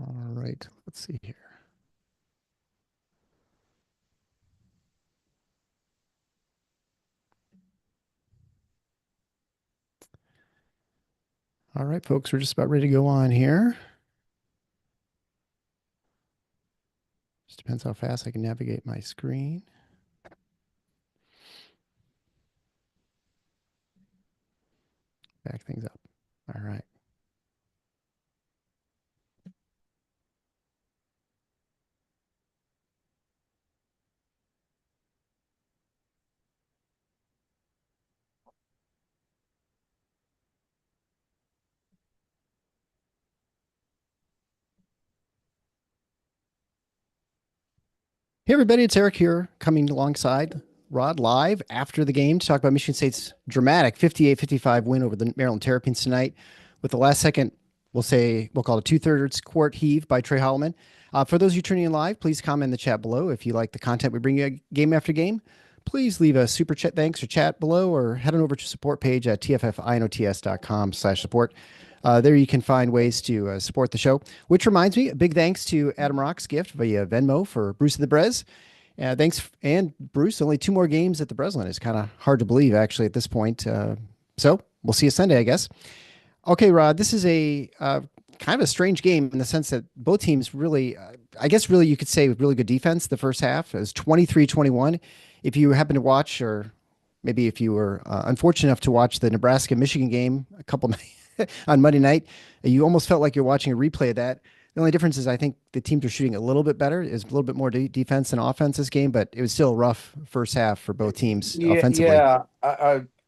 All right, let's see here. All right, folks, we're just about ready to go on here. Just depends how fast I can navigate my screen. Back things up. All right. Hey, everybody, it's Eric here coming alongside Rod live after the game to talk about Michigan State's dramatic 58-55 win over the Maryland Terrapins tonight with the last second, we'll call it a two-thirds court heave by Tre Holloman. For those of you tuning in live, please comment in the chat below. If you like the content we bring you game after game, please leave a super chat thanks or chat below or head on over to support page at tffinots.com/support. There you can find ways to support the show, which reminds me, a big thanks to Adam Rock's gift via Venmo for Bruce of the Brez. Thanks. And Bruce, only 2 more games at the Breslin. It's kind of hard to believe actually at this point. So we'll see you Sunday, I guess. Okay, Rod, this is a kind of a strange game in the sense that both teams really, I guess really you could say with really good defense the first half. It was 23-21. If you happen to watch, or maybe if you were unfortunate enough to watch the Nebraska-Michigan game a couple on Monday night, you almost felt like you're watching a replay of that. The only difference is I think the teams are shooting a little bit better. It was a little bit more defense than offense this game, but it was still a rough first half for both teams Yeah, offensively. yeah,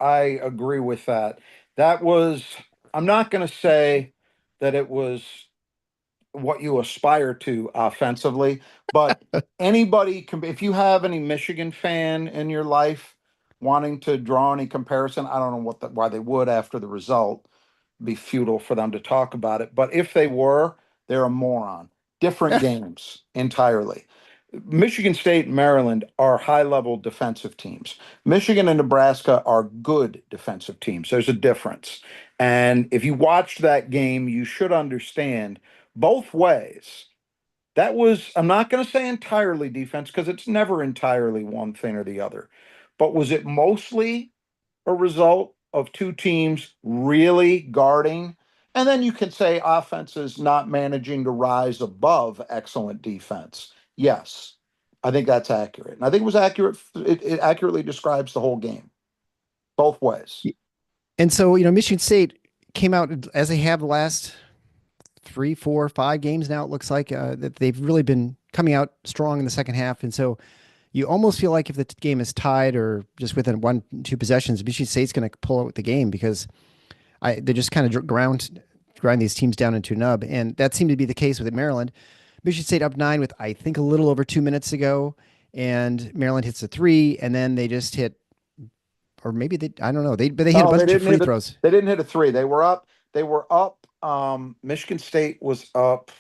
I agree with that. That was, I'm not going to say that it was what you aspire to offensively, but anybody can, if you have any Michigan fan in your life wanting to draw any comparison, I don't know why they would after the result. Be futile for them to talk about it. But if they were, they're a moron. Different games entirely. Michigan State and Maryland are high level defensive teams. Michigan and Nebraska are good defensive teams. There's a difference. And if you watched that game, you should understand both ways. That was, I'm not going to say entirely defense because it's never entirely one thing or the other. But was it mostly a result of two teams really guarding? And then you can say offenses not managing to rise above excellent defense. Yes, I think that's accurate. And I think it was accurate. It accurately describes the whole game, both ways. And so, Michigan State came out as they have the last 3, 4, 5 games now. It looks like that they've really been coming out strong in the second half. And so you almost feel like if the game is tied or just within 1, 2 possessions, Michigan State's going to pull out the game because they just kind of grind these teams down into a nub. And that seemed to be the case with Maryland. Michigan State up 9 with, I think, a little over 2 minutes ago. And Maryland hits a 3, and then they just hit, or maybe I don't know. But they hit a No, bunch of free throws. they didn't hit a three. They were up. They were up. Michigan State was up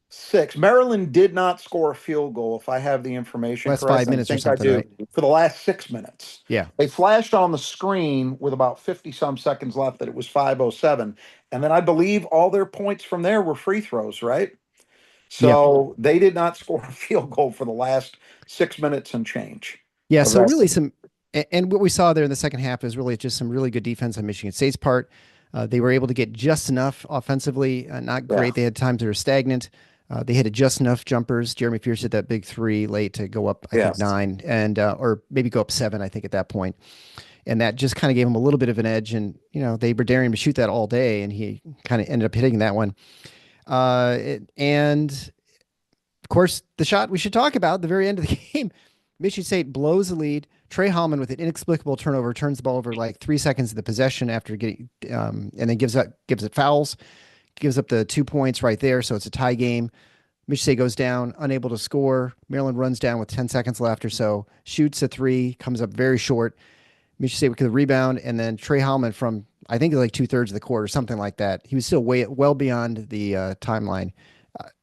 6. Maryland did not score a field goal, if I have the information Last correct. 5 minutes or I think I something, do. right? For the last 6 minutes. Yeah. They flashed on the screen with about 50 some seconds left that it was 5:07. And then I believe all their points from there were free throws, right? Yeah. So they did not score a field goal for the last 6 minutes and change Yeah. of So that. really and what we saw there in the second half is really just some really good defense on Michigan State's part. They were able to get just enough offensively, not Yeah. great. They had times they were stagnant. They hit just enough jumpers. Jeremy Pierce hit that big 3 late to go up, I think, Yes. 9 and or maybe go up 7, I think, at that point. And that just kind of gave him a little bit of an edge. And, they were daring him to shoot that all day, and he kind of ended up hitting that one. And of course, the shot we should talk about at the very end of the game, Michigan State blows the lead. Tre Holloman with an inexplicable turnover turns the ball over like 3 seconds of the possession after getting, and then gives it fouls, gives up the 2 points right there. So it's a tie game. Michigan State goes down, unable to score. Maryland runs down with 10 seconds left or so, shoots a 3, comes up very short. Michigan State with the rebound, and then Tre Holloman from, I think, like 2/3 of the court or something like that. He was still well beyond the timeline.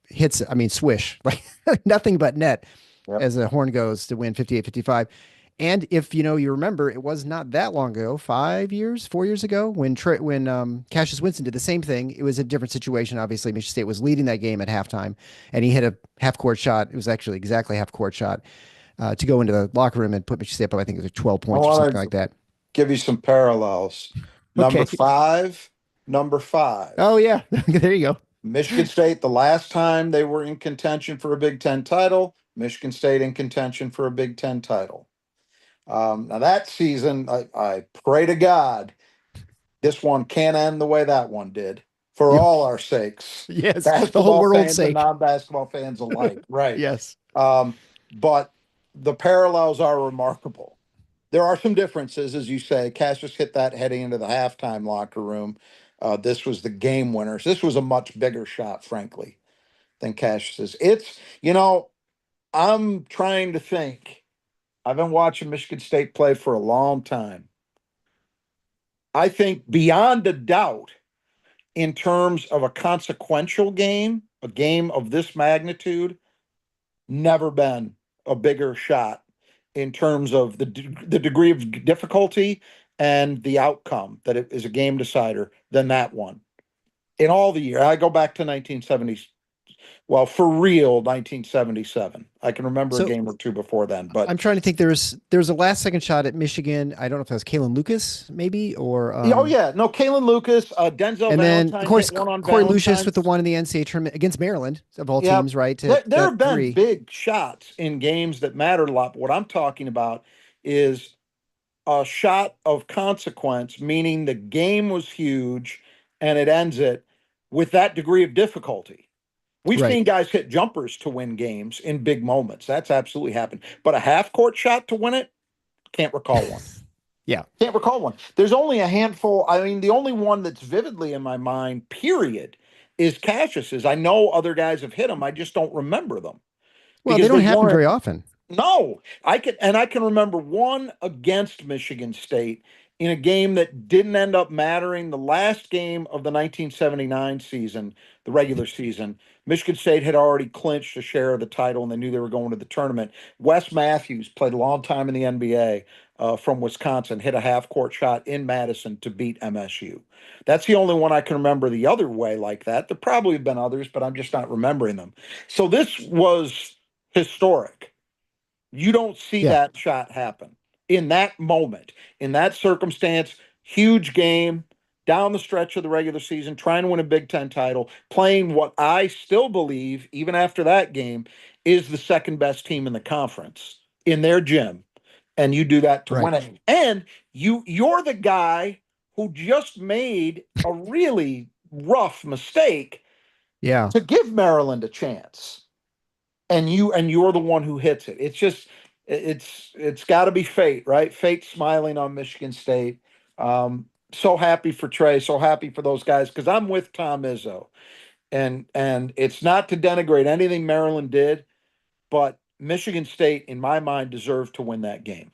Hits, I mean, swish, like nothing but net Yep. as the horn goes to win 58-55. And if you remember, it was not that long ago, 5 years, 4 years ago, when Cassius Winston did the same thing. It was a different situation. Obviously, Michigan State was leading that game at halftime, and he hit a half court shot. It was actually exactly half court shot to go into the locker room and put Michigan State up. I think it was 12 I points or want something like to that. give you some parallels. Number Okay. five, number Oh five. yeah, there you go. Michigan State, the last time they were in contention for a Big Ten title, Michigan State in contention for a Big Ten title. Now that season, I pray to God this one can't end the way that one did for Yeah. all our sakes, Yes, the whole basketball world's fans and sake. non-basketball fans alike. Right. Yes. Um, but the parallels are remarkable. There are some differences, as you say. Cassius hit that heading into the halftime locker room. This was the game winners. This was a much bigger shot, frankly, than Cassius's. I'm trying to think. I've been watching Michigan State play for a long time. I think beyond a doubt, in terms of a consequential game, a game of this magnitude, never been a bigger shot in terms of the degree of difficulty and the outcome that it is a game decider than that one. In all the year, I go back to 1970, well, for real, 1977. I can remember a So game or two before then, but I'm trying to think. There was a last second shot at Michigan. I don't know if that was Kalen Lucas, maybe, or oh yeah, no, Kalen Lucas, Denzel and then of Valentine course hit one on Corey Lucius with the Valentine's. one in the NCAA tournament against Maryland of all Yeah, teams, right? To there that have been three. big shots in games that mattered a lot. But what I'm talking about is a shot of consequence, meaning the game was huge and it ends it with that degree of difficulty. We've Right. seen guys hit jumpers to win games in big moments. That's absolutely happened. But a half court shot to win it, can't recall one. Yeah. Can't recall one. There's only a handful. I mean, the only one that's vividly in my mind, period, is Cassius's. I know other guys have hit them. I just don't remember them Well, they because don't they happen weren't. very often. No, I can remember one against Michigan State in a game that didn't end up mattering. The last game of the 1979 season, the regular season, Michigan State had already clinched a share of the title and they knew they were going to the tournament. Wes Matthews played a long time in the NBA from Wisconsin, hit a half court shot in Madison to beat MSU. That's the only one I can remember the other way like that. There probably have been others, but I'm just not remembering them. So this was historic. You don't see Yeah. that shot happen in that moment, in that circumstance. Huge game down the stretch of the regular season, trying to win a Big Ten title, playing what I still believe, even after that game, is the second best team in the conference in their gym. And you do that to Right. win it. And you're the guy who just made a really rough mistake Yeah. to give Maryland a chance and you're the one who hits it. It's just it's got to be fate, right? Fate smiling on Michigan State. So happy for Tre, so happy for those guys because I'm with Tom Izzo, and it's not to denigrate anything Maryland did, but Michigan State, in my mind, deserved to win that game.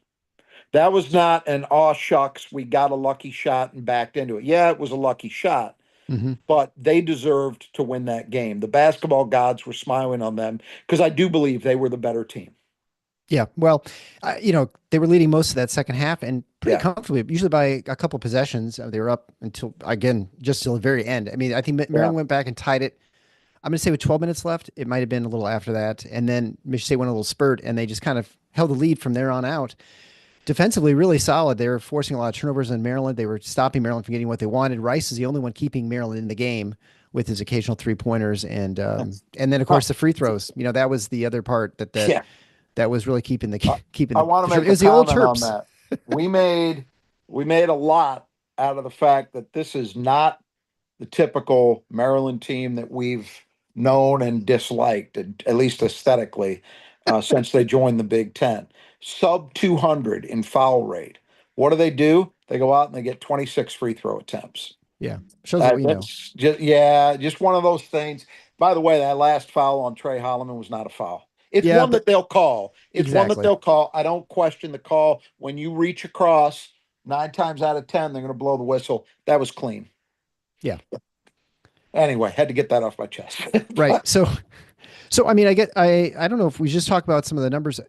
That was not an aw shucks, we got a lucky shot and backed into it. Yeah, it was a lucky shot, Hmm. but they deserved to win that game. The basketball gods were smiling on them because I do believe they were the better team. Yeah. Well, they were leading most of that second half and pretty Yeah, comfortably, usually by a couple possessions. They were up until, again, just till the very end. I mean, I think yeah. Maryland went back and tied it. I'm going to say with 12 minutes left. It might have been a little after that. And then Michigan State went a little spurt and they just kind of held the lead from there on out. Defensively, really solid. They were forcing a lot of turnovers in Maryland. They were stopping Maryland from getting what they wanted. Rice is the only one keeping Maryland in the game with his occasional 3 pointers, and then of Huh. course the free throws. That was the other part that Yeah. that was really keeping the I, keeping I the. want to It make a was the old comment on Terps. that. We made we made a lot out of the fact that this is not the typical Maryland team that we've known and disliked, at least aesthetically, since they joined the Big Ten. Sub 200 in foul rate. What do? They go out and they get 26 free throw attempts. Yeah, shows what we know. That's just yeah, just one of those things. By the way, that last foul on Tre Holloman was not a foul. It's Yeah, one but that they'll call. It's one that exactly. they'll call. I don't question the call. When you reach across, 9 times out of 10, they're going to blow the whistle. That was clean. Yeah, Anyway, had to get that off my chest. right. So I mean, I don't know if we just talk about some of the numbers.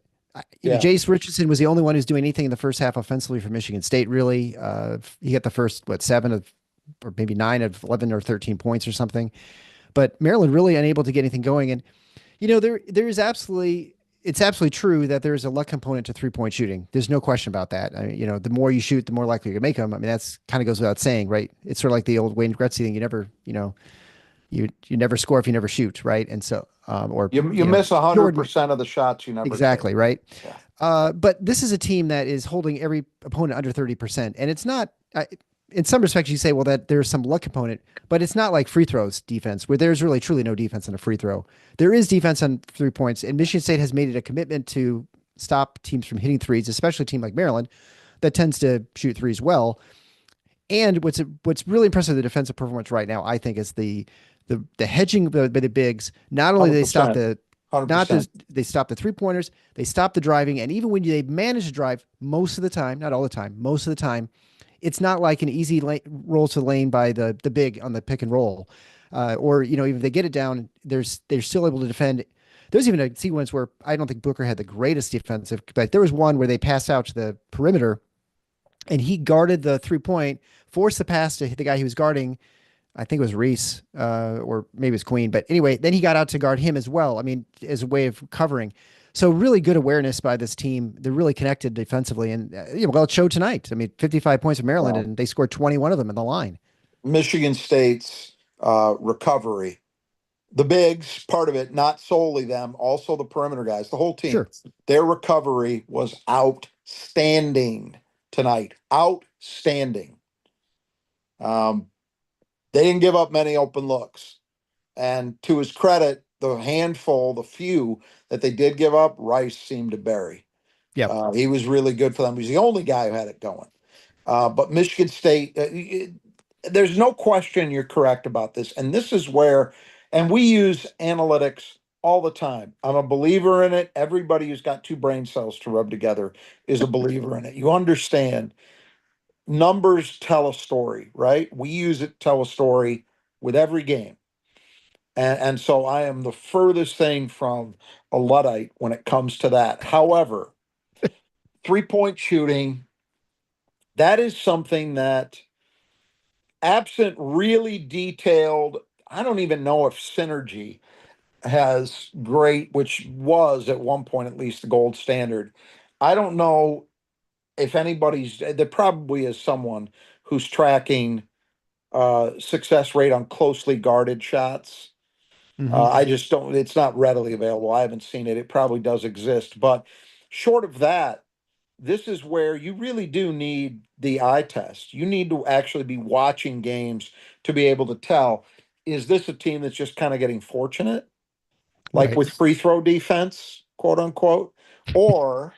Yeah. Jace Richardson was the only one who's doing anything in the first half offensively for Michigan State, really. He got the first, seven of, or maybe nine of 11 or 13 points or something. But Maryland really unable to get anything going. And, there is absolutely, it's absolutely true that there's a luck component to 3-point shooting. There's no question about that. I mean, the more you shoot, the more likely you make them. I mean, that's kind of goes without saying, right? It's sort of like the old Wayne Gretzky thing. You never, you never score if you never shoot, right? And so, or, You miss Jordan, 100% of the shots you never take. exactly, right? Yeah. But this is a team that is holding every opponent under 30%. And it's not, in some respects, you say, well, that there's some luck component, but it's not like free throws defense where there's really truly no defense on a free throw. There is defense on 3 points. And Michigan State has made it a commitment to stop teams from hitting threes, especially a team like Maryland that tends to shoot threes well. And what's really impressive with the defensive performance right now, I think, is the hedging by the bigs. Not only do they stop 100%. they stop the 3-pointers, they stop the driving, and even when they manage to drive, most of the time, not all the time, most of the time, it's not like an easy roll to the lane by the big on the pick and roll, or even if they get it down, they're still able to defend. There's even a sequence where I don't think Booker had the greatest defensive, but there was one where they passed out to the perimeter, and he guarded the 3-point, forced the pass to the guy he was guarding. I think it was Reese, or maybe it was Queen. But anyway, then he got out to guard him as well. I mean, as a way of covering. So really good awareness by this team. They're really connected defensively. And, well, it showed tonight. I mean, 55 points for Maryland, Well, and they scored 21 of them in the line. Michigan State's recovery, the bigs, part of it, not solely them, also the perimeter guys, the whole team. Sure. Their recovery was outstanding tonight. Outstanding. They didn't give up many open looks. And to his credit, the few that they did give up, Rice seemed to bury. Yeah. He was really good for them. He was the only guy who had it going. But Michigan State, there's no question you're correct about this. And this is where, and we use analytics all the time. I'm a believer in it. Everybody who's got two brain cells to rub together is a believer in it. You understand numbers tell a story, right? We use it to tell a story with every game. And so I am the furthest thing from a Luddite when it comes to that. However, 3-point shooting, that is something that, absent really detailed, I don't even know if synergy has great, which was at one point at least the gold standard. I don't know if there probably is someone who's tracking success rate on closely guarded shots. I just don't, it's not readily available. I haven't seen it. It probably does exist. But short of that, this is where you really do need the eye test. You need to actually be watching games to be able to tell, is this a team that's just kind of getting fortunate, like Right. with free throw defense, quote unquote, or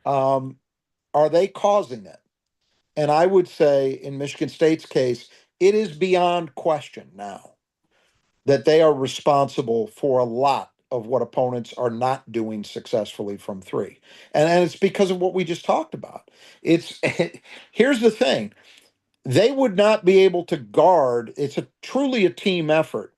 are they causing it? And I would say in Michigan State's case, it is beyond question now that they are responsible for a lot of what opponents are not doing successfully from three. And it's because of what we just talked about. It's here's the thing. They would not be able to guard. It's truly a team effort.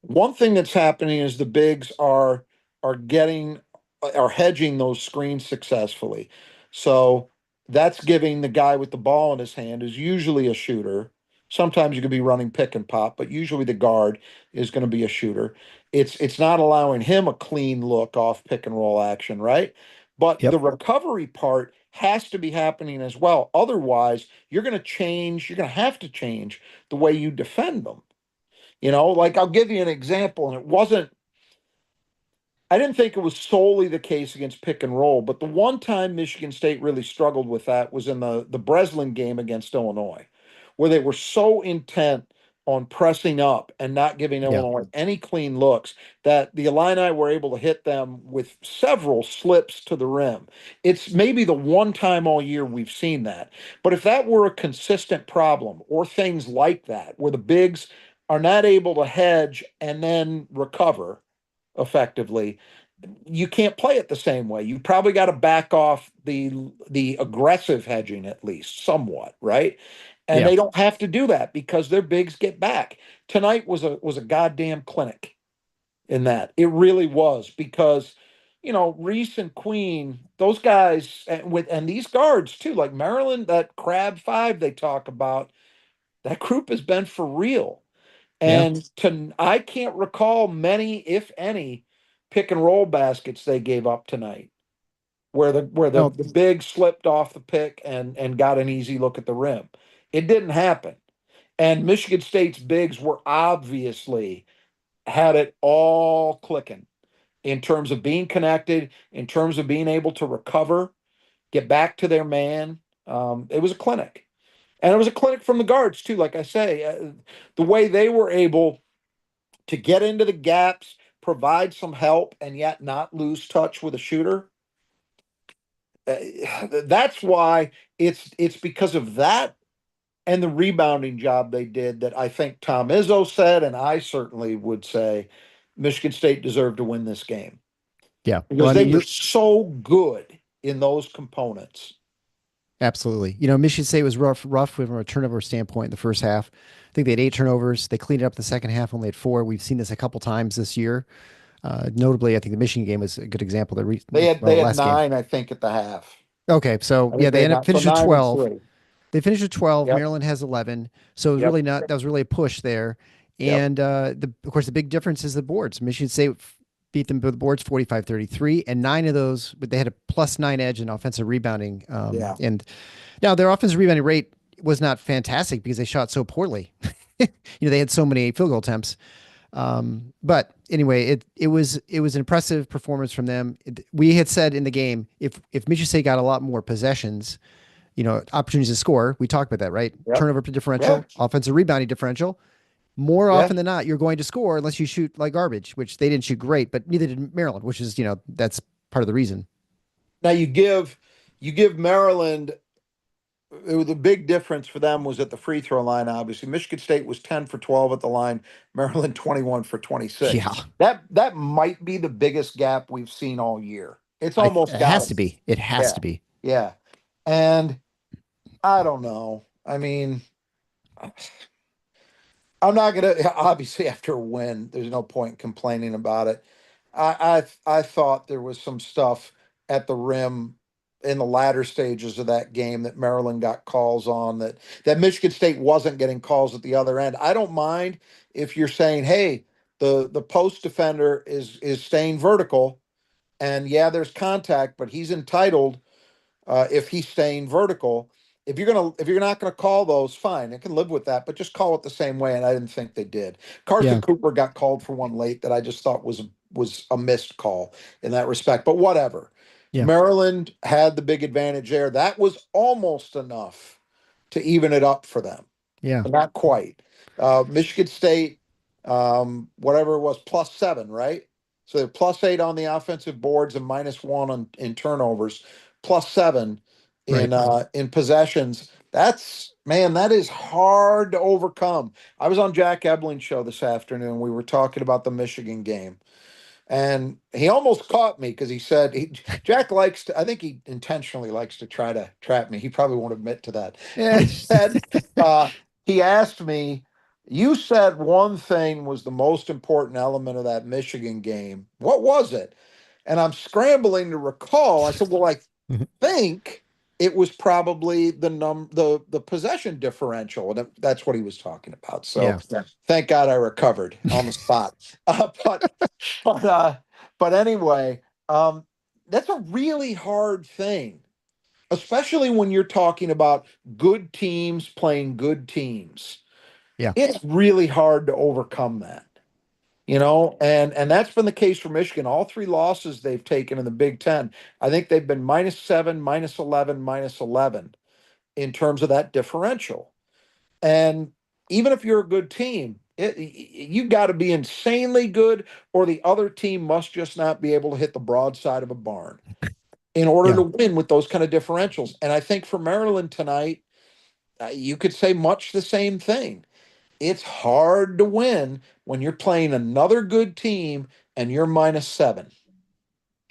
One thing that's happening is the bigs are hedging those screens successfully. So that's giving the guy with the ball in his hand, who's usually a shooter. Sometimes you could be running pick and pop, but usually the guard is going to be a shooter. It's not allowing him a clean look off pick and roll action, right? But the Yep. recovery part has to be happening as well. Otherwise, you're going to have to change the way you defend them. Like I'll give you an example, and I didn't think it was solely the case against pick and roll, but the one time Michigan State really struggled with that was in the Breslin game against Illinois, where they were so intent on pressing up and not giving Yeah. Illinois any clean looks that the Illini were able to hit them with several slips to the rim. It's maybe the one time all year we've seen that. But if that were a consistent problem, or things like that, where the bigs are not able to hedge and then recover effectively, you can't play it the same way. You probably got to back off the aggressive hedging at least somewhat, right? And Yeah. they don't have to do that because their bigs get back. Tonight was a goddamn clinic in that. It really was, because Reese and Queen, those guys, and these guards too, like Maryland, that Crab Five they talk about, that group has been for real. Yeah. And I can't recall many, if any, pick and roll baskets they gave up tonight, where No. the big slipped off the pick and got an easy look at the rim. It didn't happen. And Michigan State's bigs were obviously had it all clicking in terms of being connected, in terms of being able to recover, get back to their man. It was a clinic. And it was a clinic from the guards, too. Like I say, the way they were able to get into the gaps, provide some help, and yet not lose touch with a shooter. That's why it's because of that and the rebounding job they did that I think Tom Izzo said, and I certainly would say Michigan State deserved to win this game Yeah. Well, because I they mean, were so good in those components. absolutely. Michigan State was rough from a turnover standpoint in the first half. I think they had 8 turnovers. They cleaned it up in the second half, only had 4. We've seen this a couple times this year. Notably, I think the Michigan game was a good example. They had Last game. 9, I think, at the half. Okay, so I yeah, think they they had ended up not, so finished with 9 and 12. 3. They finished with 12. Yep. Maryland has 11. So it was Yep. really not, that was really a push there. Yep. And of course, the big difference is the boards. Michigan State beat them with the boards 45-33, and 9 of those, but they had a +9 edge in offensive rebounding. Yeah. And now their offensive rebounding rate was not fantastic because they shot so poorly. They had so many field goal attempts. But anyway, it was an impressive performance from them. We had said in the game, if Michigan State got a lot more possessions, opportunities to score, we talked about that, right? Yep. Turnover differential, Yep. offensive rebounding differential. More Yeah. often than not, you're going to score unless you shoot like garbage, which they didn't shoot great, but neither did Maryland, which is, that's part of the reason. Now you give Maryland. The big difference for them was at the free throw line. Obviously, Michigan State was 10 for 12 at the line. Maryland 21 for 26. Yeah, That might be the biggest gap we've seen all year. It's it almost got has to to be. be. It has Yeah, to be. yeah. And I don't know. I mean, I'm not gonna obviously after a win. There's no point in complaining about it. I thought there was some stuff at the rim in the latter stages of that game that Maryland got calls on that Michigan State wasn't getting calls at the other end. I don't mind if you're saying, hey, the post defender is staying vertical, and yeah, there's contact, but he's entitled if he's staying vertical. If you're not gonna call those, fine. I can live with that, but just call it the same way. And I didn't think they did. Carson Yeah, Cooper got called for one late that I just thought was a missed call in that respect. But whatever. yeah, Maryland had the big advantage there. That was almost enough to even it up for them, yeah, but not quite. Michigan State, whatever it was, +7, right? So they're +8 on the offensive boards and -1 in turnovers, +7 right. in possessions. That is hard to overcome. I was on Jack Ebling's show this afternoon. We were talking about the Michigan game. And he almost caught me because he said Jack likes to, I think he intentionally likes to try to trap me. He probably won't admit to that. Yeah. Uh, he asked me, you said one thing was the most important element of that Michigan game. What was it? And I'm scrambling to recall. I said, well, I think it was probably the possession differential, and that's what he was talking about. So Yeah. thank God I recovered on the spot. But but anyway, that's a really hard thing, especially when you're talking about good teams playing good teams. Yeah. It's really hard to overcome that. And that's been the case for Michigan. All 3 losses they've taken in the Big Ten, I think they've been -7, -11, -11 in terms of that differential. And even if you're a good team, you got to be insanely good, or the other team must just not be able to hit the broadside of a barn in order Yeah. to win with those kind of differentials. And I think for Maryland tonight, you could say much the same thing. It's hard to win when you're playing another good team and you're -7.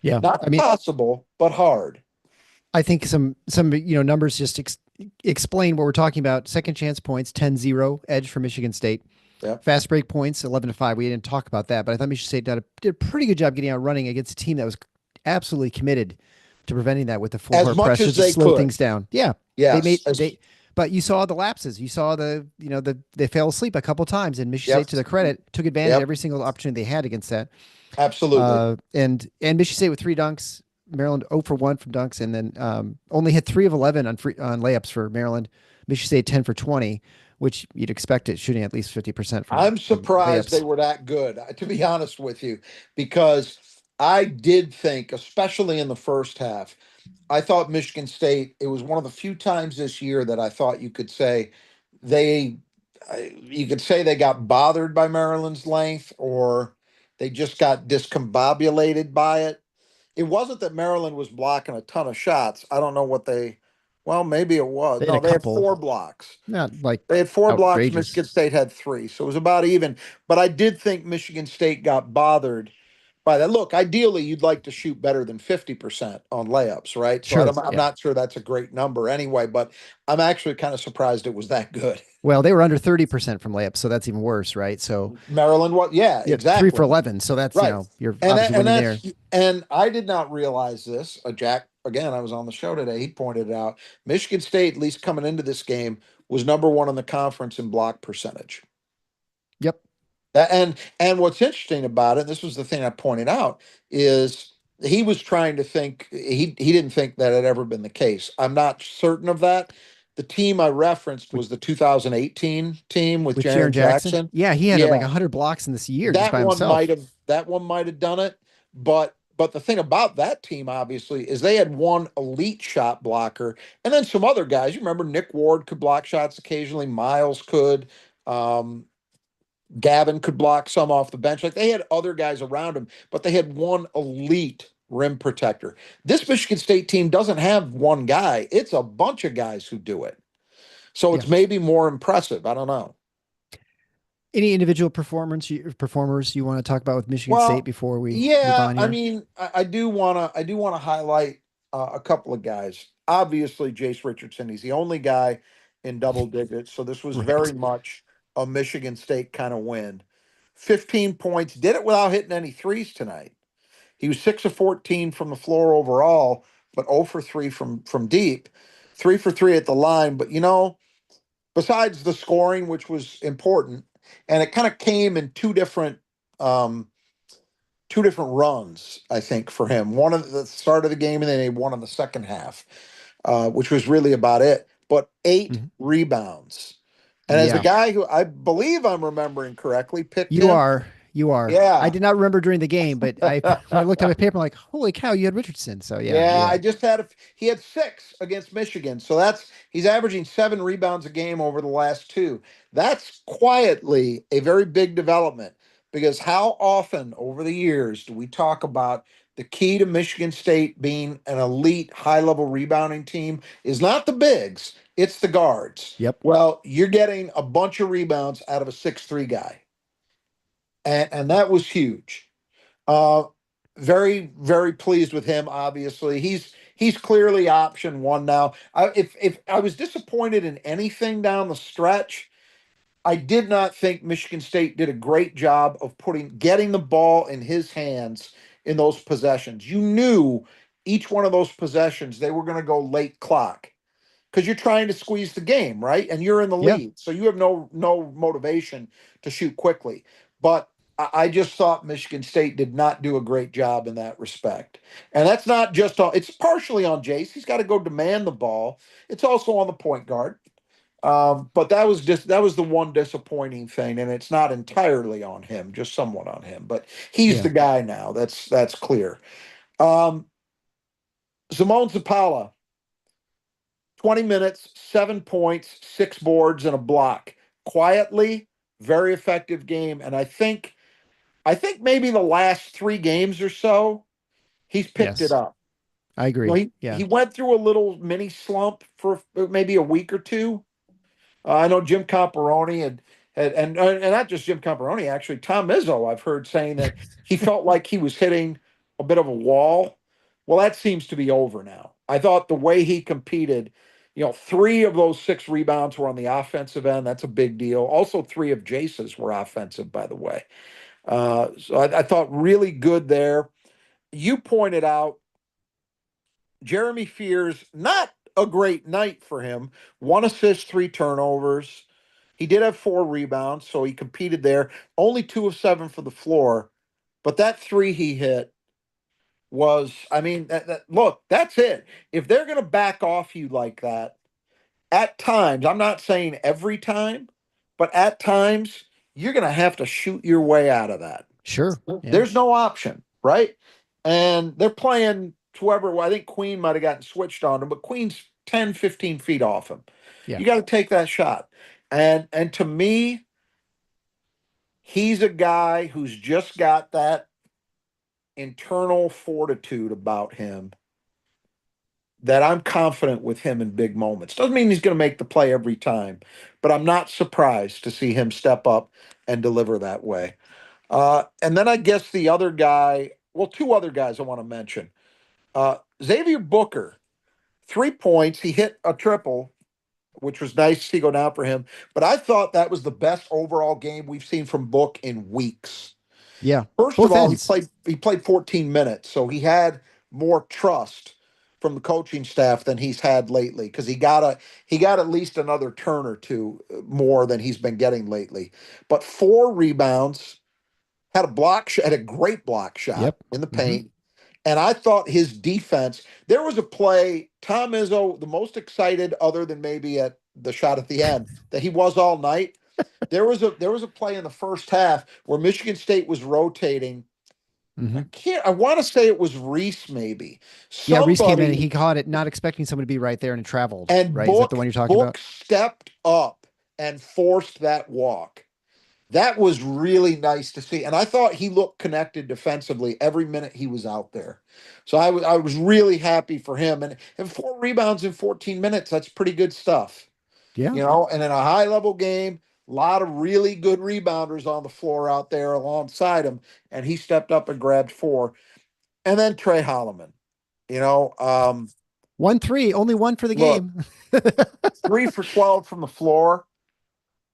Yeah. Not I mean, impossible, but hard. I think some numbers just explain what we're talking about. Second chance points, 10-0 edge for Michigan State. Yep. Fast break points, 11-5. We didn't talk about that, but I thought Michigan State did a pretty good job getting out running against a team that was absolutely committed to preventing that with the full as court much press as just to they slow could. things down. Yeah, they Yes. made they, but you saw the lapses. You saw they fell asleep a couple times, and Michigan Yep. State, to their credit, took advantage of Yep. every single opportunity they had against that. Absolutely. And Michigan State with three dunks. Maryland 0 for 1 from dunks, and then only hit 3 of 11 on layups for Maryland. Michigan State 10 for 20, which you'd expect it shooting at least 50% I'm from surprised they layups. were that good, to be honest with you, because I did think, especially in the first half, I thought Michigan State, it was one of the few times this year that I thought they, you could say they got bothered by Maryland's length, or they just got discombobulated by it. It wasn't that Maryland was blocking a ton of shots. I don't know what well, maybe it was. They had a No, they had couple, 4 blocks. not like They had 4 blocks. outrageous. Michigan State had 3, so it was about even. But I did think Michigan State got bothered by that. Look, ideally, you'd like to shoot better than 50% on layups, right? So Sure, I'm yeah. not sure that's a great number anyway, but I'm actually kind of surprised it was that good. Well, they were under 30% from layups, so that's even worse, right? So Maryland, what? Yeah, you have 3 for exactly. 11, so that's Right. you're obviously And winning there. I did not realize this. Jack, again, I was on the show today. He pointed it out. Michigan State, at least coming into this game, was number one in the conference in block percentage. Yep. And what's interesting about it, and this was the thing I pointed out, is he was trying to think he didn't think that had ever been the case. I'm not certain of that. The team I referenced With was the 2018 team with with Jaron Jaren Jackson, Jackson. yeah, he had like Yeah, 100 blocks in this year just by himself. that one might have done it, but the thing about that team obviously is they had one elite shot blocker, and then some other guys. You remember Nick Ward could block shots occasionally. Miles could. Um, Gavin could block some off the bench. Like they had other guys around him, but they had one elite rim protector. This Michigan State team doesn't have one guy, it's a bunch of guys who do it. So Yeah. it's maybe more impressive. I don't know. Any individual performers you want to talk about with Michigan State Well, before we move yeah, on I here? mean, I do wanna highlight a couple of guys. Obviously, Jace Richardson, he's the only guy in double digits. So this was Right. very much a Michigan State kind of win. 15 points, did it without hitting any threes tonight. He was 6 of 14 from the floor overall, but 0 for 3 from deep. 3 for 3 at the line. But besides the scoring, which was important, and it kind of came in um, two different runs, I think, for him. One at the start of the game, and then one in the second half, which was really about it. But 8 Mhm. rebounds. And as the Yeah. guy who I believe I'm remembering correctly picked You him, are. You are. I yeah. did not remember during the game, but I when I looked at my paper, I'm like, holy cow, you had Richardson. So yeah, Yeah, you're I right. just he had 6 against Michigan. So he's averaging 7 rebounds a game over the last 2. That's quietly a very big development, because how often over the years do we talk about the key to Michigan State being an elite high-level rebounding team is not the bigs, it's the guards. Yep. Well, you're getting a bunch of rebounds out of a 6'3" guy. And that was huge. Uh, very, very pleased with him. Obviously, he's clearly option one now. If I was disappointed in anything down the stretch, I did not think Michigan State did a great job of getting the ball in his hands in those possessions. You knew each one of those possessions they were going to go late clock, because you're trying to squeeze the game, right? And you're in the Yeah. lead, so you have no motivation to shoot quickly. But I just thought Michigan State did not do a great job in that respect, and that's not just on. It's partially on Jace. He's got to go demand the ball. It's also on the point guard. But that was the one disappointing thing, and it's not entirely on him, just somewhat on him. But he's Yeah. the guy now. That's clear. Um, Simone Zapala, 20 minutes, 7 points, 6 boards, and a block. Quietly, very effective game. And I think maybe the last 3 games or so, he's picked it Yes. up. I agree. He Yeah. went through a little mini slump for maybe a week or two. I know Jim Comparoni and not just Jim Comparoni, actually Tom Izzo, I've heard saying that he felt like he was hitting a bit of a wall. Well, that seems to be over now. I thought the way he competed, 3 of those 6 rebounds were on the offensive end. That's a big deal. Also, 3 of Jace's were offensive, by the way. So I thought really good there. you pointed out Jeremy Fears, not a great night for him. 1 assist, 3 turnovers. He did have 4 rebounds, so he competed there. Only 2 of 7 for the floor. But that three he hit was, I mean, look, that's it. If they're going to back off you like that, at times, I'm not saying every time, but at times, you're going to have to shoot your way out of that. Sure. Yeah. There's no option, right? And they're playing whoever, well, I think Queen might have gotten switched on him, but Queen's 10, 15 feet off him. Yeah. You got to take that shot. And to me, he's a guy who's just got that internal fortitude about him that I'm confident with him in big moments. Doesn't mean he's going to make the play every time, but I'm not surprised to see him step up and deliver that way. And then I guess the other guy, well, 2 other guys I want to mention. Xavier Booker, 3 points. He hit a triple, which was nice to see go down for him. But I thought that was the best overall game we've seen from Book in weeks. Yeah. First of Both all, ends. he played 14 minutes, so he had more trust from the coaching staff than he's had lately because he got at least another turn or two more than he's been getting lately. But 4 rebounds, had a great block shot Yep. in the paint. And I thought his defense, there was a play, Tom Izzo, the most excited other than maybe at the shot at the end, that he was all night. There was a play in the first half where Michigan State was rotating. Mm-hmm. I want to say it was Reese, maybe. Yeah. Reese came in and Somebody, he caught it, not expecting someone to be right there, and it traveled. and Right? Is that the one you're talking Book about? stepped up and forced that walk. That was really nice to see. And I thought he looked connected defensively every minute he was out there. So I was really happy for him. And 4 rebounds in 14 minutes, that's pretty good stuff. Yeah. And in a high level game, a lot of really good rebounders on the floor out there alongside him. And he stepped up and grabbed 4. And then Tre Holloman, you know, 1-3, only one for the look, game. 3 for 12 from the floor.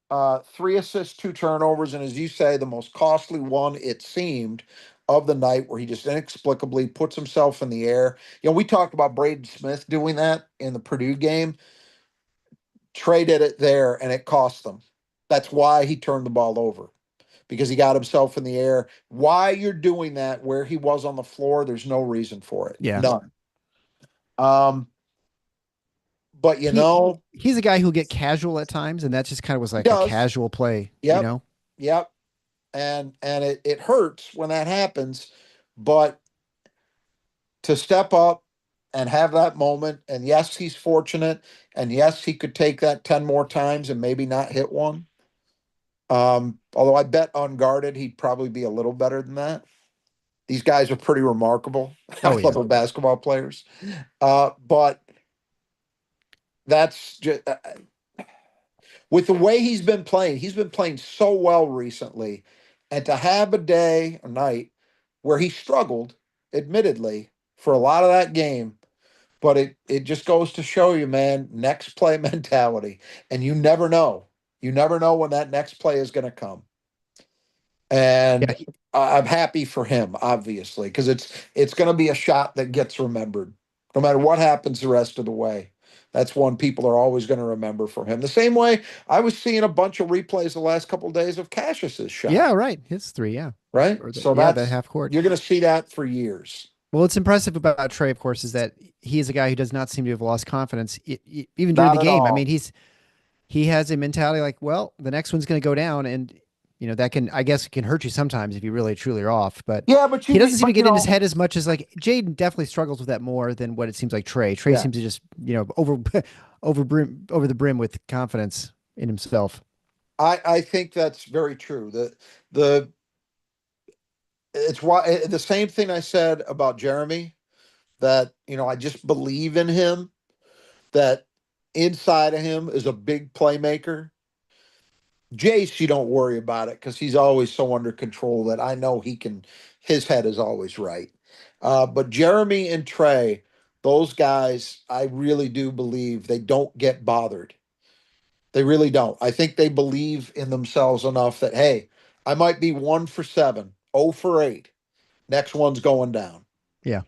3 assists, 2 turnovers, and as you say, the most costly one it seemed of the night, where he just inexplicably puts himself in the air. We talked about Braden Smith doing that in the Purdue game. Tre did it there, and it cost them. That's why he turned the ball over, because he got himself in the air. Why you're doing that where he was on the floor, there's no reason for it. Yeah. None. But He's a guy who'll get casual at times, and that just kind of was he like a does. casual play, Yep. Yep. And it hurts when that happens, but to step up and have that moment, and yes, he's fortunate, and yes, he could take that 10 more times and maybe not hit one. Although I bet unguarded he'd probably be a little better than that. These guys are pretty remarkable. Oh yeah. Level basketball players. But that's just with the way he's been playing so well recently. And to have a day, a night, where he struggled, admittedly, for a lot of that game, but it just goes to show you, man, next play mentality. And you never know. You never know when that next play is going to come. Yeah. And I'm happy for him, obviously, because it's going to be a shot that gets remembered, no matter what happens the rest of the way. That's one people are always going to remember from him. The same way I was seeing a bunch of replays the last couple of days of Cassius's shot. Yeah, right. His 3, yeah. Right. Or So the that's half court. you're going to see that for years. Well, what's impressive about Tre, of course, is that he is a guy who does not seem to have lost confidence even during Not the at game. I all. mean, he has a mentality like, well, the next one's going to go down, and that can, I guess, it can hurt you sometimes if you really truly are off. But Yeah, but he doesn't seem to but get in his head as much as, like, Jaden definitely struggles with that more than what it seems like Tre. Tre yeah. seems to just over the brim with confidence in himself. I think that's very true. The it's why the same thing I said about Jeremy, that I just believe in him, that inside of him is a big playmaker. Jace, you don't worry about it because he's always so under control that I know his head is always right. But Jeremy and Tre, those guys, I really do believe they don't get bothered. They really don't. I think they believe in themselves enough that, hey, I might be 1 for 7, 0 for 8. Next one's going down. Yeah.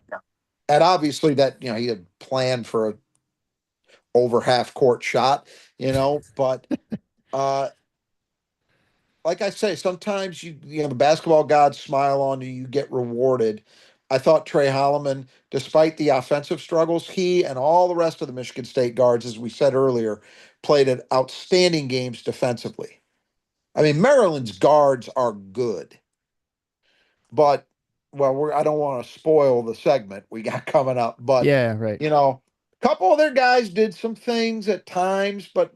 And obviously that, he had planned for a over half court shot, but uh like I say, sometimes the basketball gods smile on you, you get rewarded. I thought Tre Holloman, despite the offensive struggles, he and all the rest of the Michigan State guards, as we said earlier, played at outstanding games defensively. I mean, Maryland's guards are good, but I don't want to spoil the segment we got coming up, but Yeah, right. a couple of their guys did some things at times, but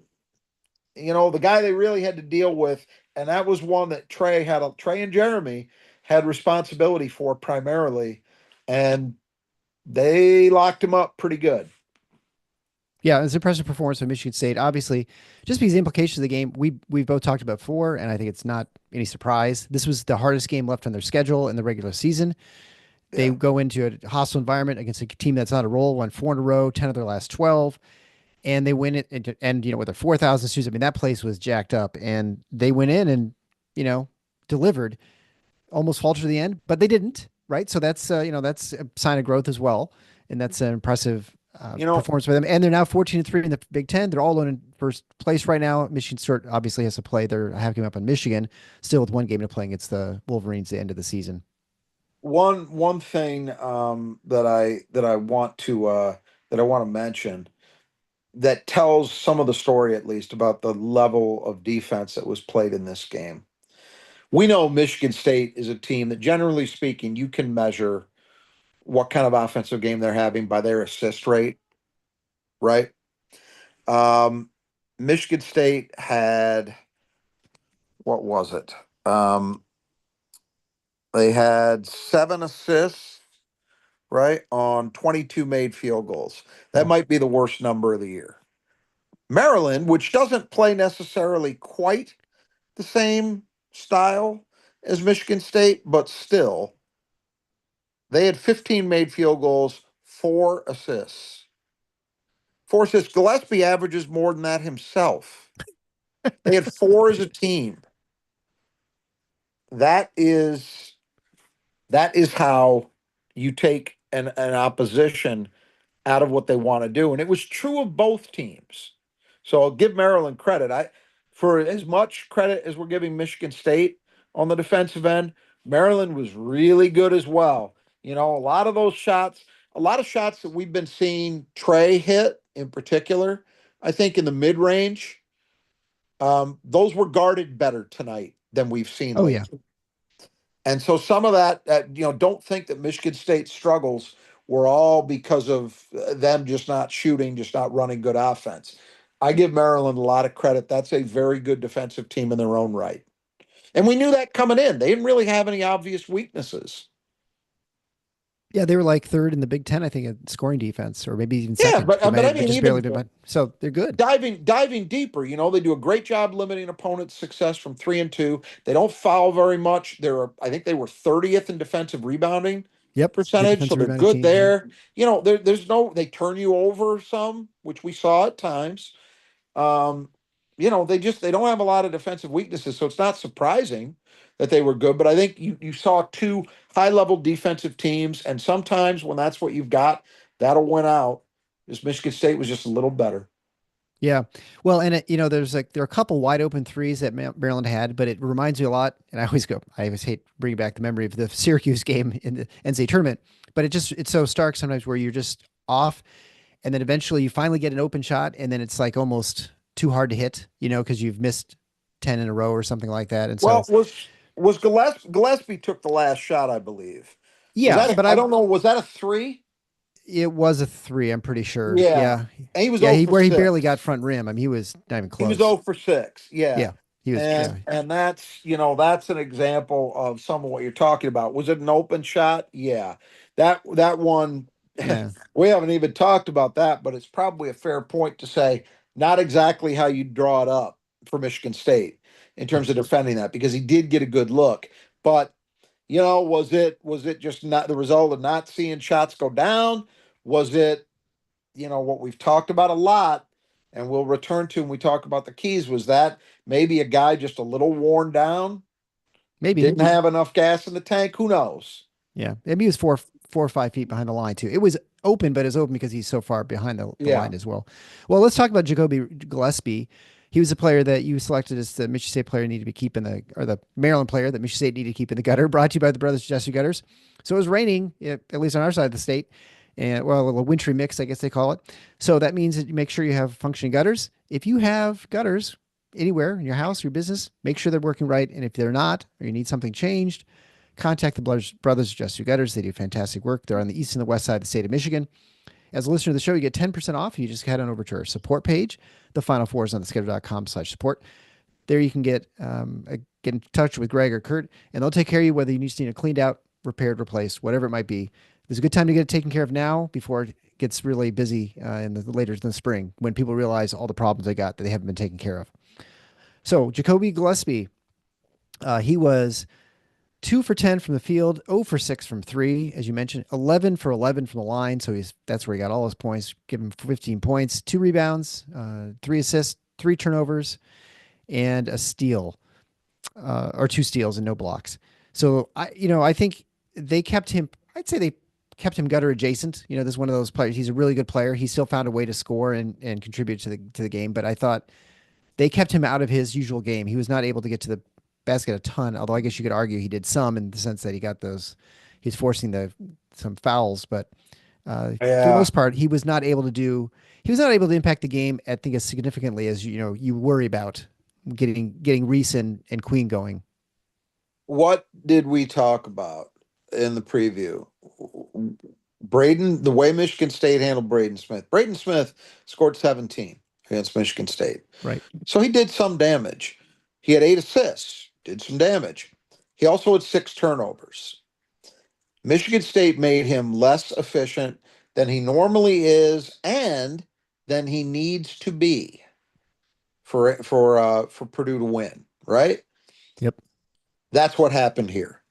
the guy they really had to deal with, and that was one that Tre and Jeremy had responsibility for primarily, and they locked him up pretty good. Yeah, it's an impressive performance by Michigan State. Obviously, just because the implications of the game we've both talked about before, and I think it's not any surprise. This was the hardest game left on their schedule in the regular season. They Yeah. go into a hostile environment against a team that's on a roll, won 4 in a row, 10 of their last 12, and they win it. And with their 4,000 students, I mean, that place was jacked up, and they went in and you know delivered, almost faltered to the end, but they didn't. Right, so that's a sign of growth as well, and that's an impressive You know, performance for them. And they're now 14-3 in the Big Ten. They're all in first place right now. Michigan State obviously has to play. They're having up on Michigan still with one game to play against the Wolverines at the end of the season. one thing that I want to mention that tells some of the story, at least, about the level of defense that was played in this game. We know Michigan State is a team that, generally speaking, you can measure what kind of offensive game they're having by their assist rate, right? Um, Michigan State had, what was it? They had 7 assists, right, on 22 made field goals. That Wow. might be the worst number of the year. Maryland, which doesn't play necessarily quite the same style as Michigan State, but still, they had 15 made field goals, 4 assists. 4 assists. Gillespie averages more than that himself. They had four as a team. That is that is how you take an opposition out of what they want to do. And it was true of both teams. So I'll give Maryland credit. For as much credit as we're giving Michigan State on the defensive end, Maryland was really good as well. A lot of those shots, a lot of shots that we've been seeing Tre hit in particular, I think in the mid range, those were guarded better tonight than we've seen Oh yeah. lately. And so some of that, don't think that Michigan State struggles were all because of them just not shooting, just not running good offense. I give Maryland a lot of credit. That's a very good defensive team in their own right. And we knew that coming in. They didn't really have any obvious weaknesses. Yeah, they were like third in the Big Ten, I think, in scoring defense, or maybe even Yeah, second. but They might but I have mean, just barely even been, so they're good. diving deeper, they do a great job limiting opponents' success from 3 and 2. They don't foul very much. I think they were 30th in defensive rebounding Yep, good percentage, so defensive they're rebounding good team. Yeah. there. They turn you over some, which we saw at times. Um, they don't have a lot of defensive weaknesses, so it's not surprising that they were good. But I think you saw two high level defensive teams, and sometimes when that's what you've got, that'll win out. This Michigan State was just a little better. Yeah. Well, and there are a couple wide open threes that Maryland had, but it reminds me a lot. And I always hate bringing back the memory of the Syracuse game in the NCAA tournament, but it's so stark sometimes where you're just off, and then eventually you finally get an open shot, and then it's like almost too hard to hit, because you've missed 10 in a row or something like that. And Well, so, was Gillespie took the last shot, I believe. Was yeah, that but I don't know, was that a three? it was a three, I'm pretty sure. Yeah. Yeah. And he was Yeah. 0 for Where he barely got 6. front rim. I mean, he was not even He was close. 0 for 6. Yeah. Yeah. He was, yeah. And that's an example of some of what you're talking about. Was it an open shot? Yeah. That one Yeah. we haven't even talked about that, but it's probably a fair point to say not exactly how you draw it up for Michigan State in terms of defending that, because he did get a good look. But was it just not the result of not seeing shots go down? Was it, what we've talked about a lot, and we'll return to when we talk about the keys, was that maybe a guy just a little worn down, Maybe. didn't have enough gas in the tank? Who knows? Yeah. Maybe he was 4 or 5 feet behind the line too. It was open, but it was open because he's so far behind the Yeah. line as well. Well, let's talk about Ja'Kobi Gillespie. He was a player that you selected as the Michigan State player needed to be keeping the Maryland player that Michigan State needed to keep in the gutter. Brought to you by the brothers Jesse Gutters. So it was raining, at least on our side of the state, and well, a little wintry mix, I guess they call it. So that means that you make sure you have functioning gutters. If you have gutters anywhere in your house, your business, make sure they're working right. And if they're not, or you need something changed, contact the brothers Jesse Gutters. They do fantastic work. They're on the east and the west side of the state of Michigan. As a listener to the show, you get 10% off. You just head on over to our support page. The Final Four is on theskedule.com/support. There you can get in touch with Greg or Kurt, and they'll take care of you whether you need it cleaned out, repaired, replaced, whatever it might be. There's a good time to get it taken care of now before it gets really busy later in the spring when people realize all the problems they got that they haven't been taken care of. So Ja'Kobi Gillespie, he was 2 for 10 from the field, 0 for 6 from three, as you mentioned, 11 for 11 from the line. So that's where he got all his points. Give him 15 points, 2 rebounds, 3 assists, 3 turnovers, and a steal, or 2 steals and no blocks. So I think they kept him. I'd say they kept him gutter adjacent. This is one of those players. He's a really good player. He still found a way to score and contribute to the game. But I thought they kept him out of his usual game. He was not able to get to the basket a ton, although I guess you could argue he did some in the sense that he's forcing some fouls, but for the most part, he was not able to impact the game, I think, as significantly as you worry about getting Reese and Queen going. What did we talk about in the preview? The way Michigan State handled Braden Smith. Braden Smith scored 17 against Michigan State. Right. So he did some damage. He had 8 assists, did some damage. He also had 6 turnovers. Michigan State made him less efficient than he normally is and than he needs to be for Purdue to win, right? Yep. That's what happened here.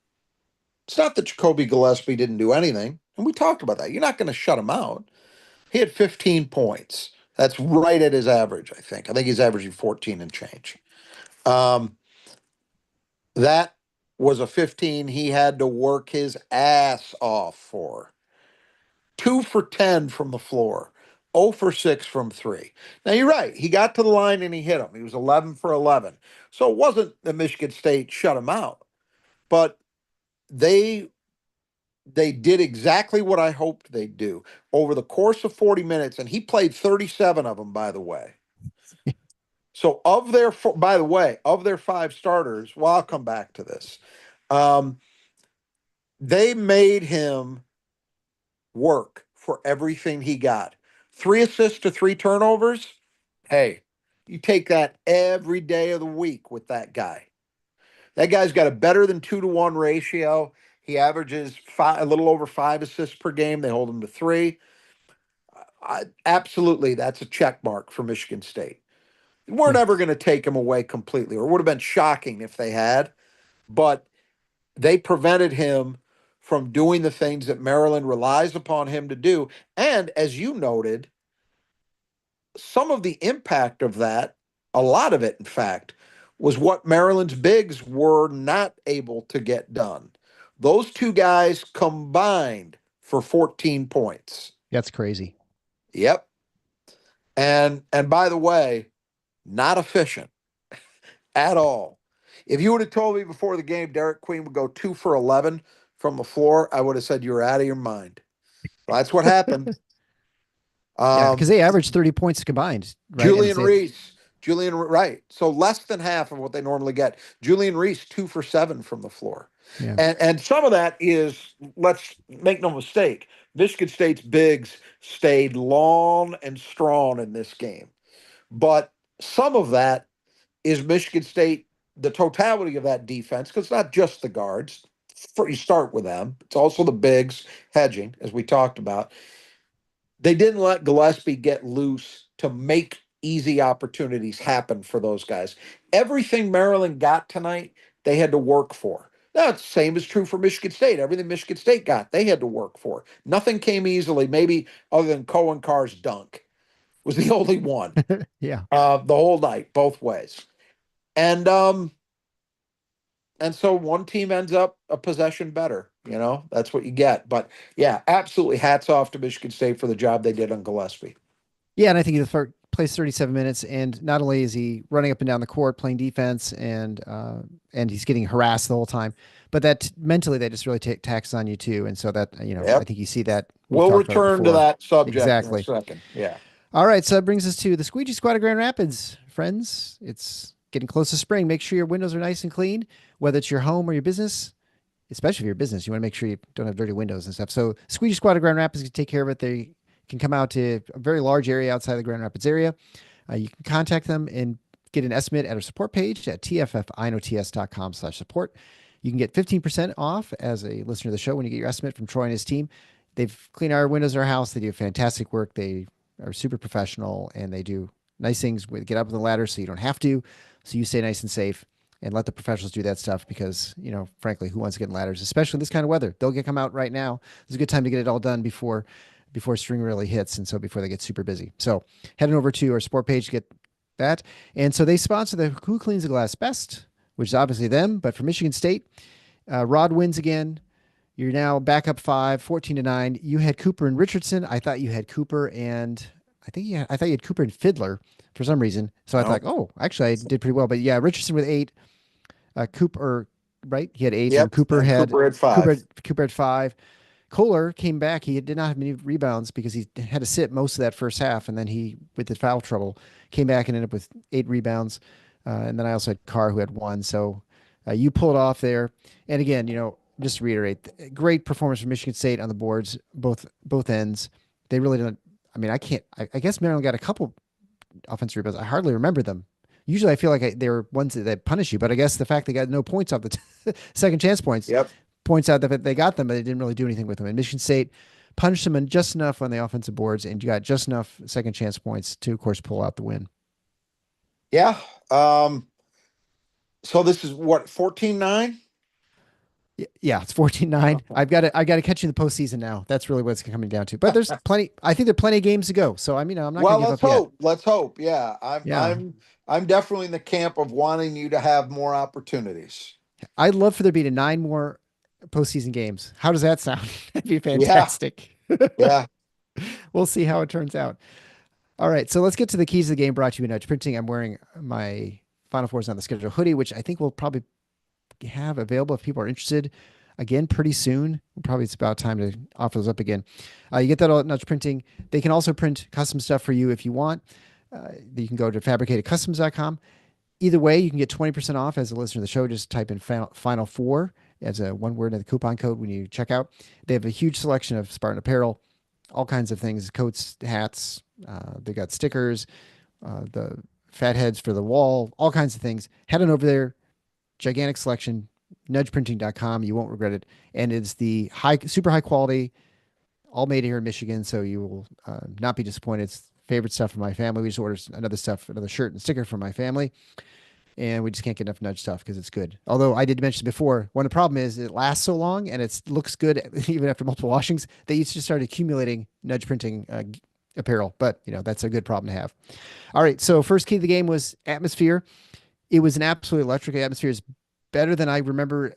It's not that Ja'Kobi Gillespie didn't do anything, and we talked about that. You're not going to shut him out. He had 15 points. That's right at his average, I think. I think he's averaging 14 and change. That was a 15 he had to work his ass off for. 2 for 10 from the floor, 0 for 6 from 3. Now, you're right. He got to the line and he hit him. He was 11 for 11. So it wasn't that Michigan State shut him out, but they did exactly what I hoped they'd do over the course of 40 minutes, and he played 37 of them, by the way. So of their 5 starters, well, I'll come back to this. They made him work for everything he got. 3 assists to 3 turnovers. Hey, you take that every day of the week with that guy. That guy's got a better than 2-to-1 ratio. He averages a little over 5 assists per game. They hold him to 3. Absolutely, that's a check mark for Michigan State. We're never going to take him away completely, or it would have been shocking if they had, but they prevented him from doing the things that Maryland relies upon him to do. And as you noted, some of the impact of that, a lot of it, in fact, was what Maryland's bigs were not able to get done. Those 2 guys combined for 14 points. That's crazy. Yep. And by the way, not efficient at all. If you would have told me before the game Derek Queen would go 2 for 11 from the floor, I would have said you're out of your mind. Well, that's what happened. Yeah, because they averaged 30 points combined. Right? Julian, right. So less than half of what they normally get. Julian Reese, 2 for 7 from the floor. Yeah. And some of that is, let's make no mistake, Michigan State's bigs stayed long and strong in this game. But some of that is Michigan State, the totality of that defense, because it's not just the guards. You start with them. It's also the bigs hedging, as we talked about. They didn't let Gillespie get loose to make easy opportunities happen for those guys. Everything Maryland got tonight, they had to work for. Now, the same is true for Michigan State. Everything Michigan State got, they had to work for. Nothing came easily, maybe other than Cohen Carr's dunk was the only one. Yeah. The whole night, both ways. And so one team ends up a possession better. That's what you get. But yeah, absolutely hats off to Michigan State for the job they did on Gillespie. Yeah, and I think he plays 37 minutes, and not only is he running up and down the court playing defense, and he's getting harassed the whole time, but that mentally that just really taxes on you too. And so that I Yep. think you see that we've We'll talked about it return to before. that subject in a Exactly. second. Yeah. All right, so that brings us to the Squeegee Squad of Grand Rapids, friends. It's getting close to spring. Make sure your windows are nice and clean, whether it's your home or your business. Especially if you're a business, you want to make sure you don't have dirty windows and stuff. So Squeegee Squad of Grand Rapids can take care of it. They can come out to a very large area outside the Grand Rapids area. You can contact them and get an estimate at our support page at tffinots.com/support. You can get 15% off as a listener of the show when you get your estimate from Troy and his team. They've cleaned our windows in our house. They do fantastic work. They are super professional, and they do nice things with get up on the ladder so you don't have to. So you stay nice and safe and let the professionals do that stuff because, frankly, who wants to get in ladders, especially in this kind of weather? They'll come out right now. It's a good time to get it all done before spring really hits, and so before they get super busy. So heading over to our support page to get that. And so they sponsor the Who Cleans the Glass Best, which is obviously them, but for Michigan State, Rod wins again. You're now back up 14-9. You had Cooper and Richardson. I thought you had Cooper and I thought you had Cooper and Fiddler for some reason. So I No. thought, oh, actually I did pretty well. But yeah, Richardson with 8, Cooper, right? He had 8, and Yep. Cooper And had Cooper at 5. Cooper had 5. Kohler came back. He did not have many rebounds because he had to sit most of that first half, and then he, with the foul trouble, came back and ended up with 8 rebounds. And then I also had Carr who had 1. So you pulled off there. And again, just to reiterate, great performance from Michigan State on the boards, both ends. They really don't. I mean, I can't. I guess Maryland got a couple offensive rebounds. I hardly remember them. Usually, I feel like they were ones that punish you, but I guess the fact they got no points off the second chance points Yep. points out that they got them, but they didn't really do anything with them. And Michigan State punished them just enough on the offensive boards, and you got just enough second chance points to, of course, pull out the win. Yeah. So this is what, 14-9? Yeah, it's 14-9. I got to catch you in the postseason now. That's really what it's coming down to. But there's plenty. I think there are plenty of games to go. So I'm not Well, going to give let's up hope. yet. Let's hope. Yeah. I'm Yeah, I'm I'm definitely in the camp of wanting you to have more opportunities. I'd love for there to be 9 more postseason games. How does that sound? That'd be Yeah. fantastic. Yeah. We'll see how it turns out. All right, so let's get to the keys of the game brought to you by Nudge Printing. I'm wearing my Final Fours on the schedule hoodie, which I think we'll probably have available if people are interested. Again, pretty soon. Probably it's about time to offer those up again. You get that all at Nudge Printing. They can also print custom stuff for you if you want. You can go to fabricatedcustoms.com. Either way, you can get 20% off as a listener of the show. Just type in Final Four as a one word in the coupon code when you check out. They have a huge selection of Spartan apparel, all kinds of things, coats, hats. They got stickers, the fat heads for the wall, all kinds of things. Head on over there. Gigantic selection, nudgeprinting.com. You won't regret it. And it's the super high quality, all made here in Michigan. So you will not be disappointed. It's favorite stuff for my family. We just ordered another shirt and sticker for my family. And we just can't get enough Nudge stuff because it's good. Although I did mention before, one of the problem is it lasts so long and it looks good even after multiple washings. They used to start accumulating Nudge Printing apparel, but that's a good problem to have. All right, so first key of the game was atmosphere. It was an absolutely electric atmosphere. It's better than I remember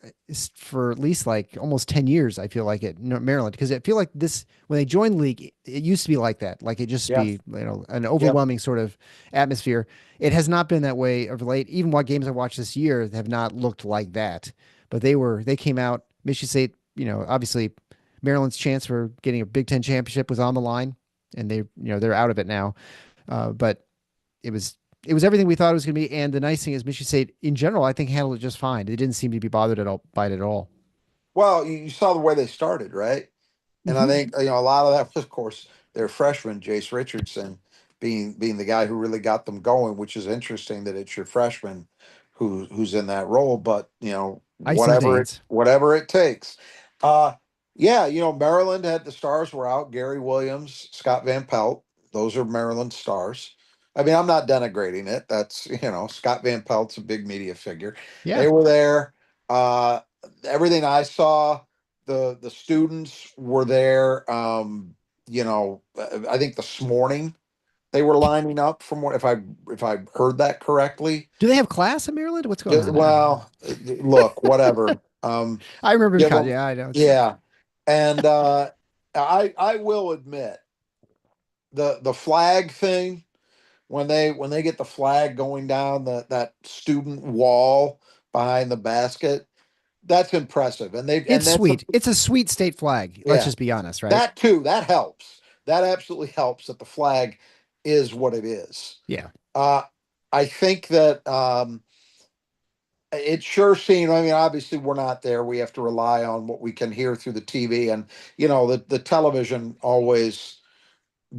for at least like almost 10 years. I feel like at Maryland, because I feel like this, when they joined the league, it used to be like that. Like it just Yeah. be, an overwhelming sort of atmosphere. It has not been that way of late. Even what games I watched this year have not looked like that, but they came out, Michigan State, obviously Maryland's chance for getting a Big Ten championship was on the line, and they're out of it now. But it was everything we thought it was going to be. And the nice thing is Michigan State in general, I think handled it just fine. They didn't seem to be bothered by it at all. Well, you saw the way they started, right? And I Mm-hmm. think a lot of that was, of course, their freshman, Jace Richardson, being the guy who really got them going, which is interesting that it's your freshman who's in that role. But Ice in the veins. whatever it takes. Uh, yeah, Maryland had the stars were out. Gary Williams, Scott Van Pelt. Those are Maryland stars. I mean, I'm not denigrating it. That's Scott Van Pelt's a big media figure. Yeah. They were there. Uh, Everything I saw, the students were there. I think this morning they were lining up from what if I heard that correctly. Do they have class in Maryland? What's going on? Well, look, whatever. I remember him Give caught. them, Yeah, I know. It's yeah. And I will admit the flag thing when they get the flag going down that student wall behind the basket, that's impressive. And it's that's sweet. It's a sweet state flag. Let's yeah, just be honest, right? that too, that helps. That absolutely helps that the flag is what it is. Yeah. Uh, I think that it sure seemed, I mean, obviously we're not there. We have to rely on what we can hear through the TV. And, the television always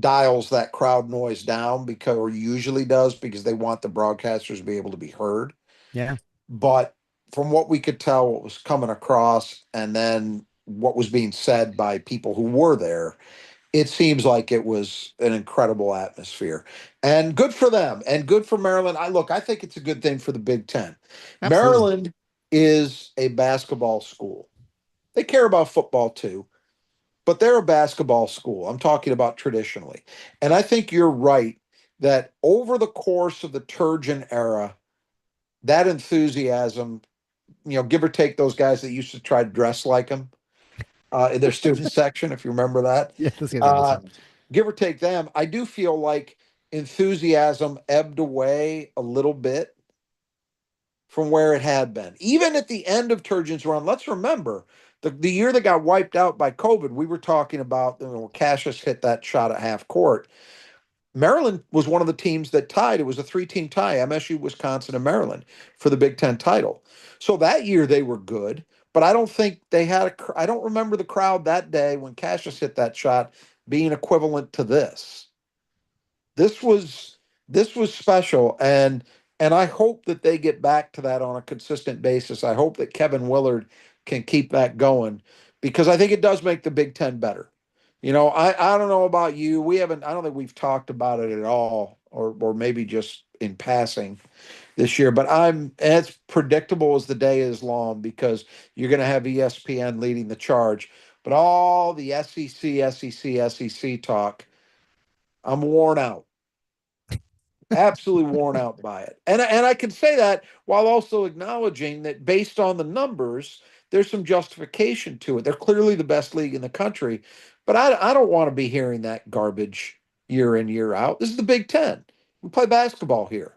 dials that crowd noise down because, or usually does, because they want the broadcasters to be able to be heard. Yeah. But from what we could tell, what was coming across and then what was being said by people who were there, it seems like it was an incredible atmosphere and good for them and good for Maryland. I think it's a good thing for the Big Ten. Absolutely. Maryland is a basketball school. They care about football too, but they're a basketball school. I'm talking about traditionally. And I think you're right that over the course of the Turgeon era, that enthusiasm, give or take those guys that used to try to dress like them in their student section, if you remember that. Yeah, those guys are Uh, awesome. Give or take them, I do feel like enthusiasm ebbed away a little bit from where it had been. Even at the end of Turgeon's run, let's remember the year that got wiped out by COVID, we were talking about, Cassius hit that shot at half court. Maryland was one of the teams that tied. It was a 3-team tie, MSU, Wisconsin, and Maryland for the Big Ten title. So that year they were good, but I don't think they had I don't remember the crowd that day when Cassius hit that shot being equivalent to this. This was this was special, and I hope that they get back to that on a consistent basis. I hope that Kevin Willard can keep that going because I think it does make the Big Ten better. I don't know about you. I don't think we've talked about it at all, or maybe just in passing this year. But I'm as predictable as the day is long because you're going to have ESPN leading the charge. But all the SEC talk, I'm worn out, absolutely worn out by it. And I can say that while also acknowledging that based on the numbers, there's some justification to it. They're clearly the best league in the country, but I don't want to be hearing that garbage year in year out. This is the Big Ten. We play basketball here,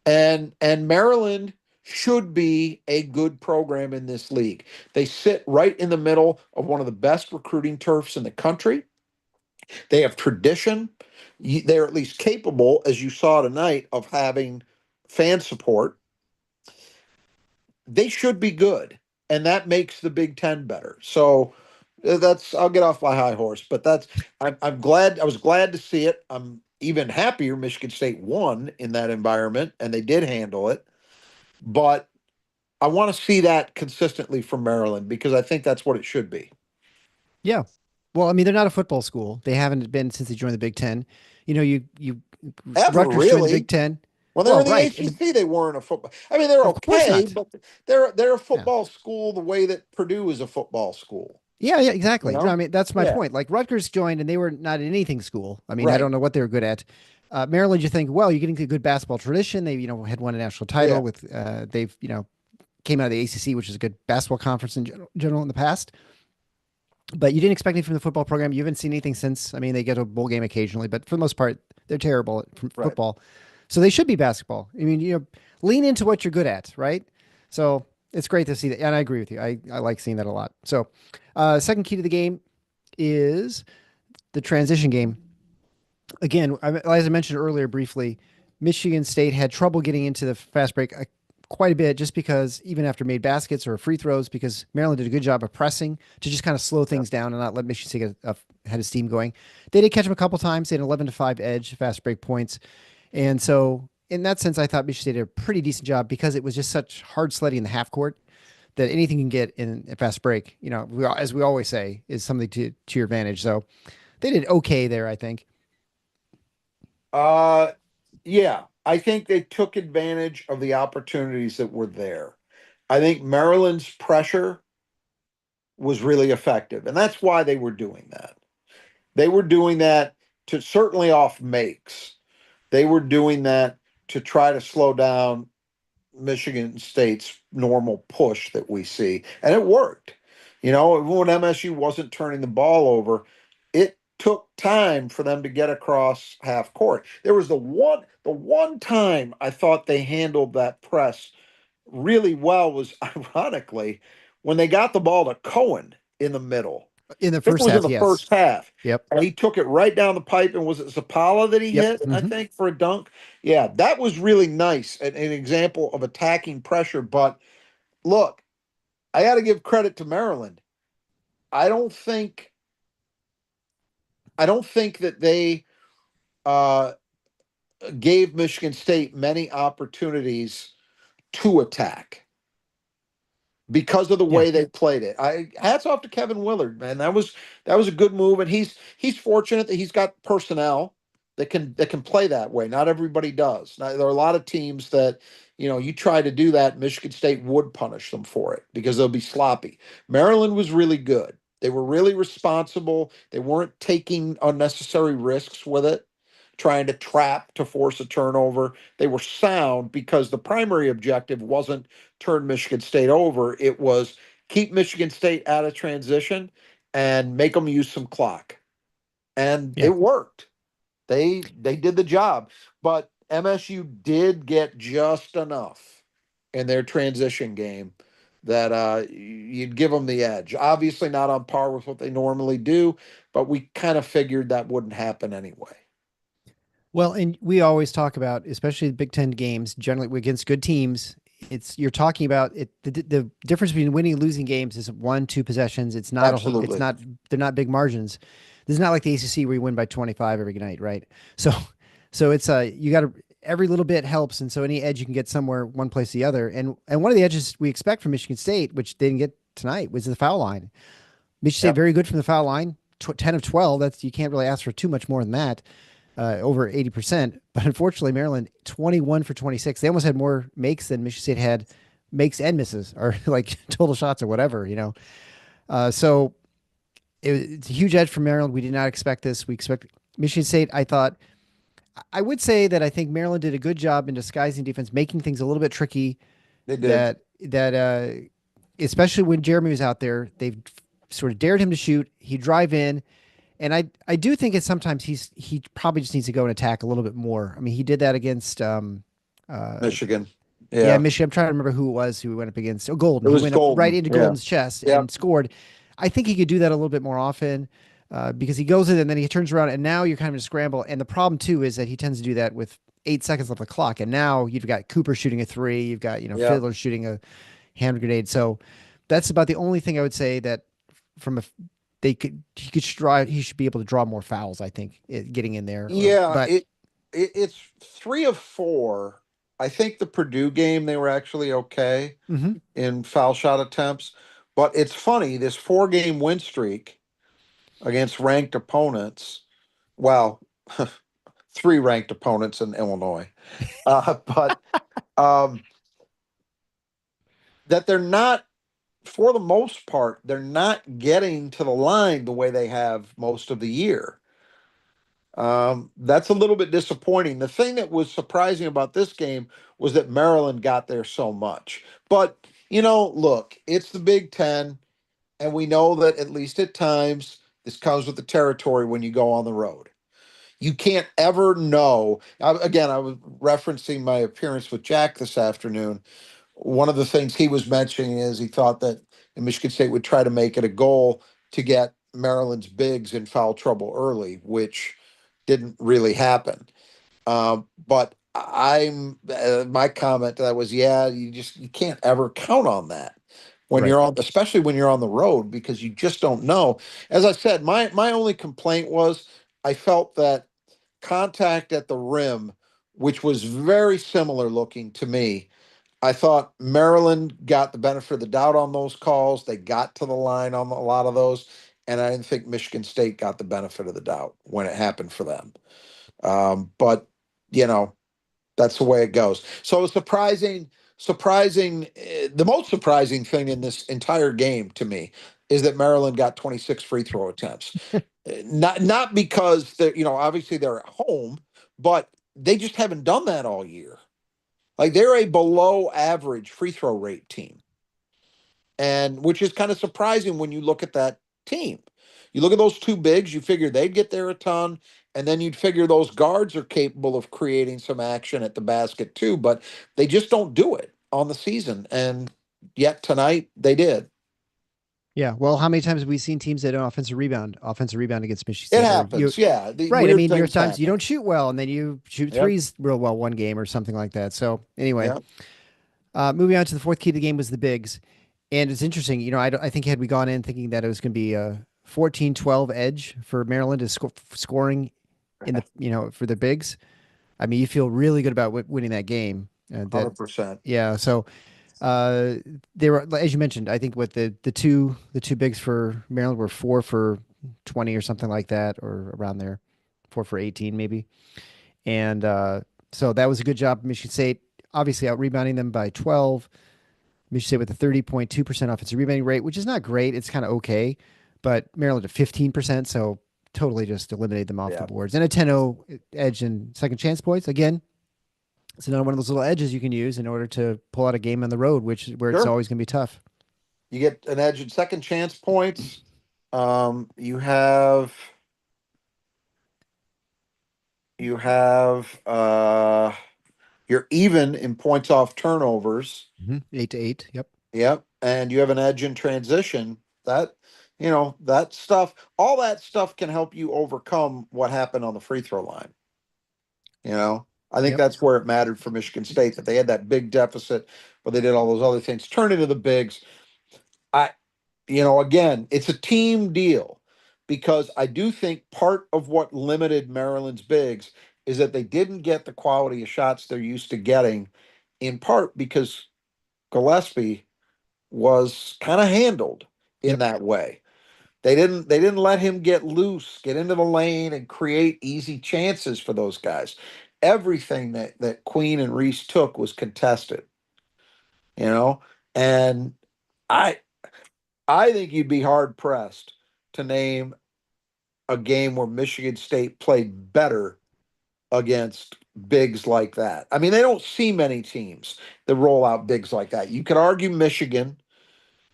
and Maryland should be a good program in this league. They sit right in the middle of one of the best recruiting turfs in the country. They have tradition. They're at least capable, as you saw tonight, of having fan support. They should be good, and that makes the Big Ten better. So that's I'll get off my high horse, but I'm glad. I was glad to see it. I'm even happier Michigan State won in that environment, and they did handle it. But I want to see that consistently from Maryland because I think that's what it should be. Yeah. Well, I mean, they're not a football school. They haven't been since they joined the Big Ten. You Ever Rutgers joined the Big really? Ten. When they were Well, in the right. ACC, they weren't a football. I mean, they're Of course okay, not. but they're a Yeah. football school the way that Purdue is a football school. Yeah, yeah, You exactly. No, I know? mean, that's my Yeah. point. Like Rutgers joined and they were not in anything school. I mean, I Right. don't know what they were good at. Maryland, you think, well, you're getting a good basketball tradition. They, had won a national title Yeah. with, they've, came out of the ACC, which is a good basketball conference in general in the past. But you didn't expect anything from the football program. You haven't seen anything since. I mean, they get a bowl game occasionally, but for the most part, they're terrible at Right. football. So they should be basketball. I mean, lean into what you're good at, right? So it's great to see that. And I agree with you. I like seeing that a lot. So, second key to the game is the transition game. Again, as I mentioned earlier briefly, Michigan State had trouble getting into the fast break quite a bit just because even after made baskets or free throws, because Maryland did a good job of pressing to just kind of slow Yeah. things down and not let Michigan State get a head of steam going. They did catch them a couple times. They had an 11-5 edge, fast break points. And so in that sense, I thought Michigan State did a pretty decent job because it was just such hard sledding in the half court that anything you can get in a fast break, as we always say, is something to your advantage. So they did okay there, I think. Uh, yeah. I think they took advantage of the opportunities that were there. I think Maryland's pressure was really effective, and that's why they were doing that. They were doing that to certainly off makes. They were doing that to try to slow down Michigan State's normal push that we see, and it worked. When MSU wasn't turning the ball over, it took time for them to get across half court. There was the one time I thought they handled that press really well was ironically when they got the ball to Cohen in the middle. In the It first was in half, the yes. first half. Yep. And he took it right down the pipe, and was it Zapala that he Yep. hit, I think, for a dunk? Yeah, that was really nice. An example of attacking pressure. But look, I got to give credit to Maryland. I don't think I don't think that they uh, gave Michigan State many opportunities to attack because of the Yeah. way they played it. I hats off to Kevin Willard, man. That was a good move, and he's fortunate that he's got personnel that can play that way. Not everybody does. Now, there are a lot of teams that you try to do that. Michigan State would punish them for it because they'll be sloppy. Maryland was really good. They were really responsible. They weren't taking unnecessary risks with it, trying to trap to force a turnover. They were sound because the primary objective wasn't turn Michigan State over. It was keep Michigan State out of transition and make them use some clock. And Yeah. it worked. They did the job. But MSU did get just enough in their transition game that you'd give them the edge. Obviously not on par with what they normally do, but we kind of figured that wouldn't happen anyway. Well, and we always talk about, especially the Big Ten games, generally against good teams. You're talking about it. The difference between winning and losing games is one, two possessions. It's not a whole. It's Absolutely. not. They're not big margins. This is not like the ACC where you win by 25 every night, right? So, so it's you got to every little bit helps, and so any edge you can get somewhere, one place or the other, and one of the edges we expect from Michigan State, which they didn't get tonight, was the foul line. Michigan State Yep. very good from the foul line, 10 of 12. That's you can't really ask for too much more than that. Over 80%. But unfortunately, Maryland 21 for 26. They almost had more makes than Michigan State had makes and misses, or like total shots or whatever. So it's a huge edge for Maryland. We did not expect this. We expect Michigan State. I would say that I think Maryland did a good job in disguising defense, making things a little bit tricky. They did. That especially when Jeremy was out there, they've sort of dared him to shoot. He'd drive in. And I do think that sometimes he probably just needs to go and attack a little bit more. I mean, he did that against Michigan. yeah, Yeah. Michigan. I'm trying to remember who it was who he went up against. Oh, Golden. It He was went up right Golden. into Yeah. Golden's chest and Yep. scored. I think he could do that a little bit more often because he goes in and then he turns around and now you're kind of in a scramble. And the problem too is that he tends to do that with 8 seconds left on the clock. And now you've got Cooper shooting a three. You've got Yep. Fiddler shooting a hand grenade. So that's about the only thing I would say that from a he should be able to draw more fouls, I think, getting in there. Yeah. But It's 3 of 4. I think the Purdue game they were actually okay mhm. in foul shot attempts, but it's funny this 4-game win streak against ranked opponents. Well, 3 ranked opponents in Illinois, but um, that they're not, for the most part, they're not getting to the line the way they have most of the year. That's a little bit disappointing. The thing that was surprising about this game was that Maryland got there so much. But, look, it's the Big Ten, and we know that at least at times this comes with the territory when you go on the road. You can't ever know. Again, I was referencing my appearance with Jack this afternoon. One of the things he was mentioning is he thought that Michigan State would try to make it a goal to get Maryland's bigs in foul trouble early, which didn't really happen. But my comment to that was, yeah, you can't ever count on that when Right. you're on, especially when you're on the road, because you just don't know. As I said, my only complaint was I felt that contact at the rim, which was very similar looking to me. I thought Maryland got the benefit of the doubt on those calls. They got to the line on a lot of those, and I didn't think Michigan State got the benefit of the doubt when it happened for them. But you know, that's the way it goes. So the most surprising thing in this entire game to me is that Maryland got 26 free throw attempts. Not because obviously they're at home, but they just haven't done that all year. Like they're a below average free throw rate team. And which is kind of surprising when you look at that team. You look at those two bigs, you figure they'd get there a ton, and then you'd figure those guards are capable of creating some action at the basket too, but they just don't do it on the season. And yet tonight they did. Yeah. Well, how many times have we seen teams that don't offensive rebound against Michigan It State, or you, happens. Yeah. The right. I weird mean, there's things times you happen. don't shoot well and then you shoot Yep. threes real well one game or something like that. So anyway, Yep. moving on to the fourth key to the game was the bigs. And it's interesting, I think had we gone in thinking that it was going to be a 14-12 edge for Maryland to scoring in the, for the bigs. I mean, you feel really good about winning that game. That, 100%. yeah. So, uh, they were, as you mentioned, I think what the two bigs for Maryland were 4 for 20 or something like that, or around there, 4 for 18 maybe. And so that was a good job. Michigan State obviously out rebounding them by 12. Michigan State with a 30.2% offensive rebounding rate, which is not great. It's kind of okay, but Maryland at 15%. So totally just eliminate them off the Yeah. boards. And a 10-0 edge in second chance points. Again, it's another one of those little edges you can use in order to pull out a game on the road, where it's Sure. always going to be tough. You get an edge in second chance points. You have you're even in points off turnovers. 8-8. Yep. Yep. And you have an edge in transition. That, that stuff, all that stuff can help you overcome what happened on the free throw line. I think Yep. that's where it mattered for Michigan State that they had that big deficit, but they did all those other things. Turn into the bigs. I, again, it's a team deal because I do think part of what limited Maryland's bigs is that they didn't get the quality of shots they're used to getting, in part because Gillespie was kind of handled in Yep. that way. They didn't let him get loose, get into the lane and create easy chances for those guys. Everything that Queen and Reese took was contested, you know? And I I think you'd be hard pressed to name a game where Michigan State played better against bigs like that. I mean, they don't see many teams that roll out bigs like that. You could argue Michigan,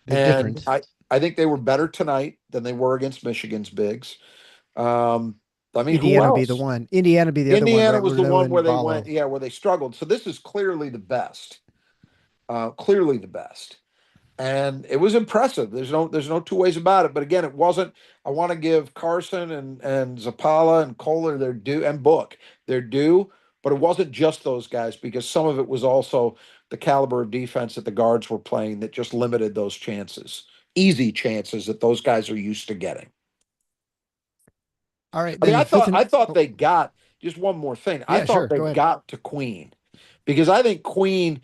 They're and different. I think they were better tonight than they were against Michigan's bigs. Um, I mean, who Indiana would be the else? one. Indiana would be the other one, Indiana right? was the one Merlin, where they went, Ballo. yeah, where they struggled. So this is clearly the best. Clearly the best. And it was impressive. There's no two ways about it. But again, it wasn't. I want to give Carson and Zapala and Kohler their due, and Book their due, but it wasn't just those guys because some of it was also the caliber of defense that the guards were playing that just limited those chances, easy chances that those guys are used to getting. All right. I mean, Then I the fifth thought and I thought oh, they got just one more thing. I yeah, thought sure. they Go ahead. got to Queen because I think Queen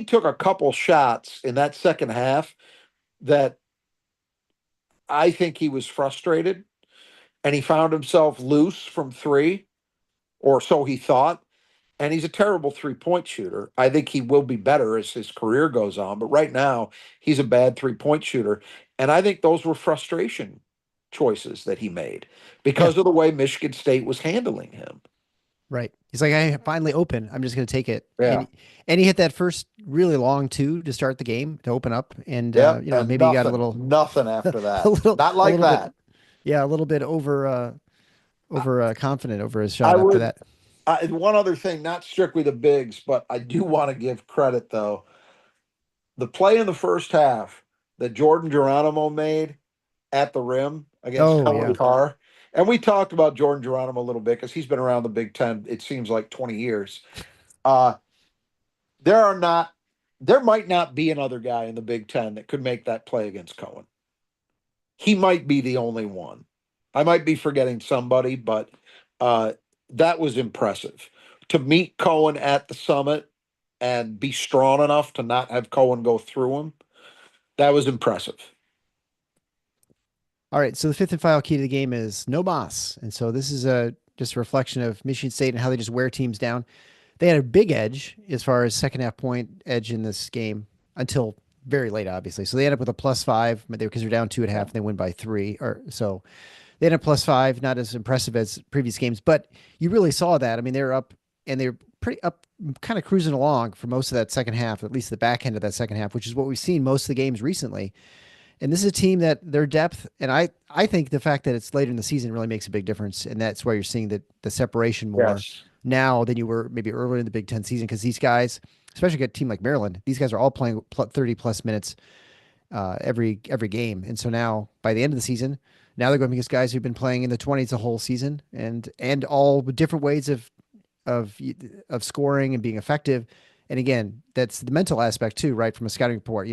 took a couple shots in that second half that I think he was frustrated and he found himself loose from three, or so he thought. And he's a terrible 3-point shooter. I think he will be better as his career goes on, but right now he's a bad 3-point shooter. And I think those were frustration choices that he made Yeah. because of the way Michigan State was handling him. Right. He's like, I finally open. I'm just going to take it. Yeah. And he hit that first really long two to start the game to open up, and Yep. And maybe he got a nothing, little, nothing after a that. little, Not a like little bit, that. yeah, a little bit over confident over his I shot after would, that. one other thing, not strictly the bigs, but I do want to give credit though. The play in the first half that Jordan Geronimo made at the rim against Oh Colin yeah, Carr. And we talked about Jordan Geronimo a little bit because he's been around the Big Ten, it seems like 20 years. Uh, there are not, there might not be another guy in the Big Ten that could make that play against Cohen. He might be the only one. I might be forgetting somebody, but uh, that was impressive. To meet Cohen at the summit and be strong enough to not have Cohen go through him, that was impressive. all right. So the fifth and final key to the game is no boss, and so this is just a reflection of Michigan State and how they just wear teams down. They had a big edge as far as second half point edge in this game until very late, obviously. So they end up with a +5, but because they're down two at half, and they win by 3 or so. They end up +5, not as impressive as previous games, but you really saw that. I mean, they were up and they were pretty up, kind of cruising along for most of that second half, at least the back end of that second half, which is what we've seen most of the games recently. And this is a team that their depth, and I think the fact that it's later in the season really makes a big difference, and that's why you're seeing the separation more Yes. now than you were maybe earlier in the Big Ten season, because these guys, especially a team like Maryland, these guys are all playing 30 plus minutes every game, and so now by the end of the season, now they're going against guys who've been playing in the 20s the whole season, and all with different ways of of scoring and being effective. And again, that's the mental aspect too, right? From a scouting report,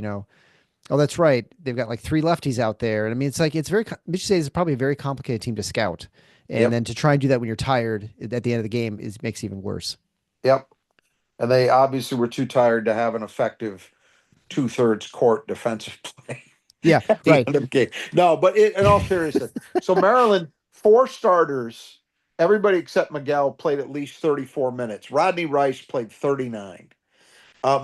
oh, that's right. They've got like three lefties out there. And I mean, it's like, Michigan State is probably a very complicated team to scout. And Yep. then to try and do that when you're tired at the end of the game makes it even worse. Yep. And they obviously were too tired to have an effective two-thirds court defensive play Yeah, at the right. end of the game. No, but in all seriousness, so Maryland, four starters, everybody except Miguel played at least 34 minutes. Rodney Rice played 39.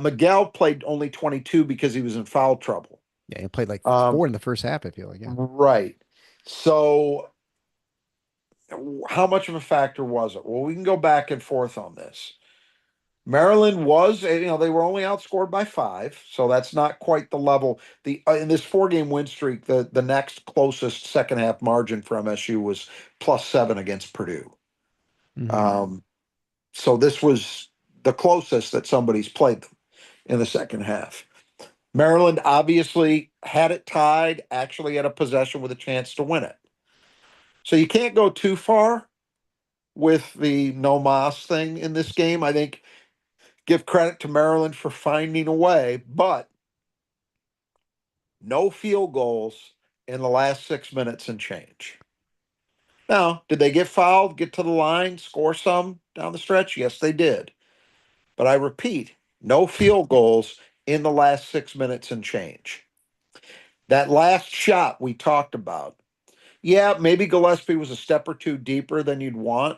Miguel played only 22 because he was in foul trouble. Yeah, he played like Um, four in the first half, I feel like. Yeah. right. So how much of a factor was it? Well, we can go back and forth on this. Maryland was, they were only outscored by 5, so that's not quite the level. The In this 4-game win streak, the next closest second half margin for MSU was +7 against Purdue. Mm-hmm. So this was the closest that somebody's played them in the second half. Maryland obviously had it tied, actually had a possession with a chance to win it. So you can't go too far with the no mas thing in this game. I think give credit to Maryland for finding a way, but no field goals in the last 6 minutes and change. Now, did they get fouled, get to the line, score some down the stretch? Yes, they did. But I repeat, no field goals in the last 6 minutes and change. That last shot we talked about, yeah, maybe Gillespie was a step or two deeper than you'd want,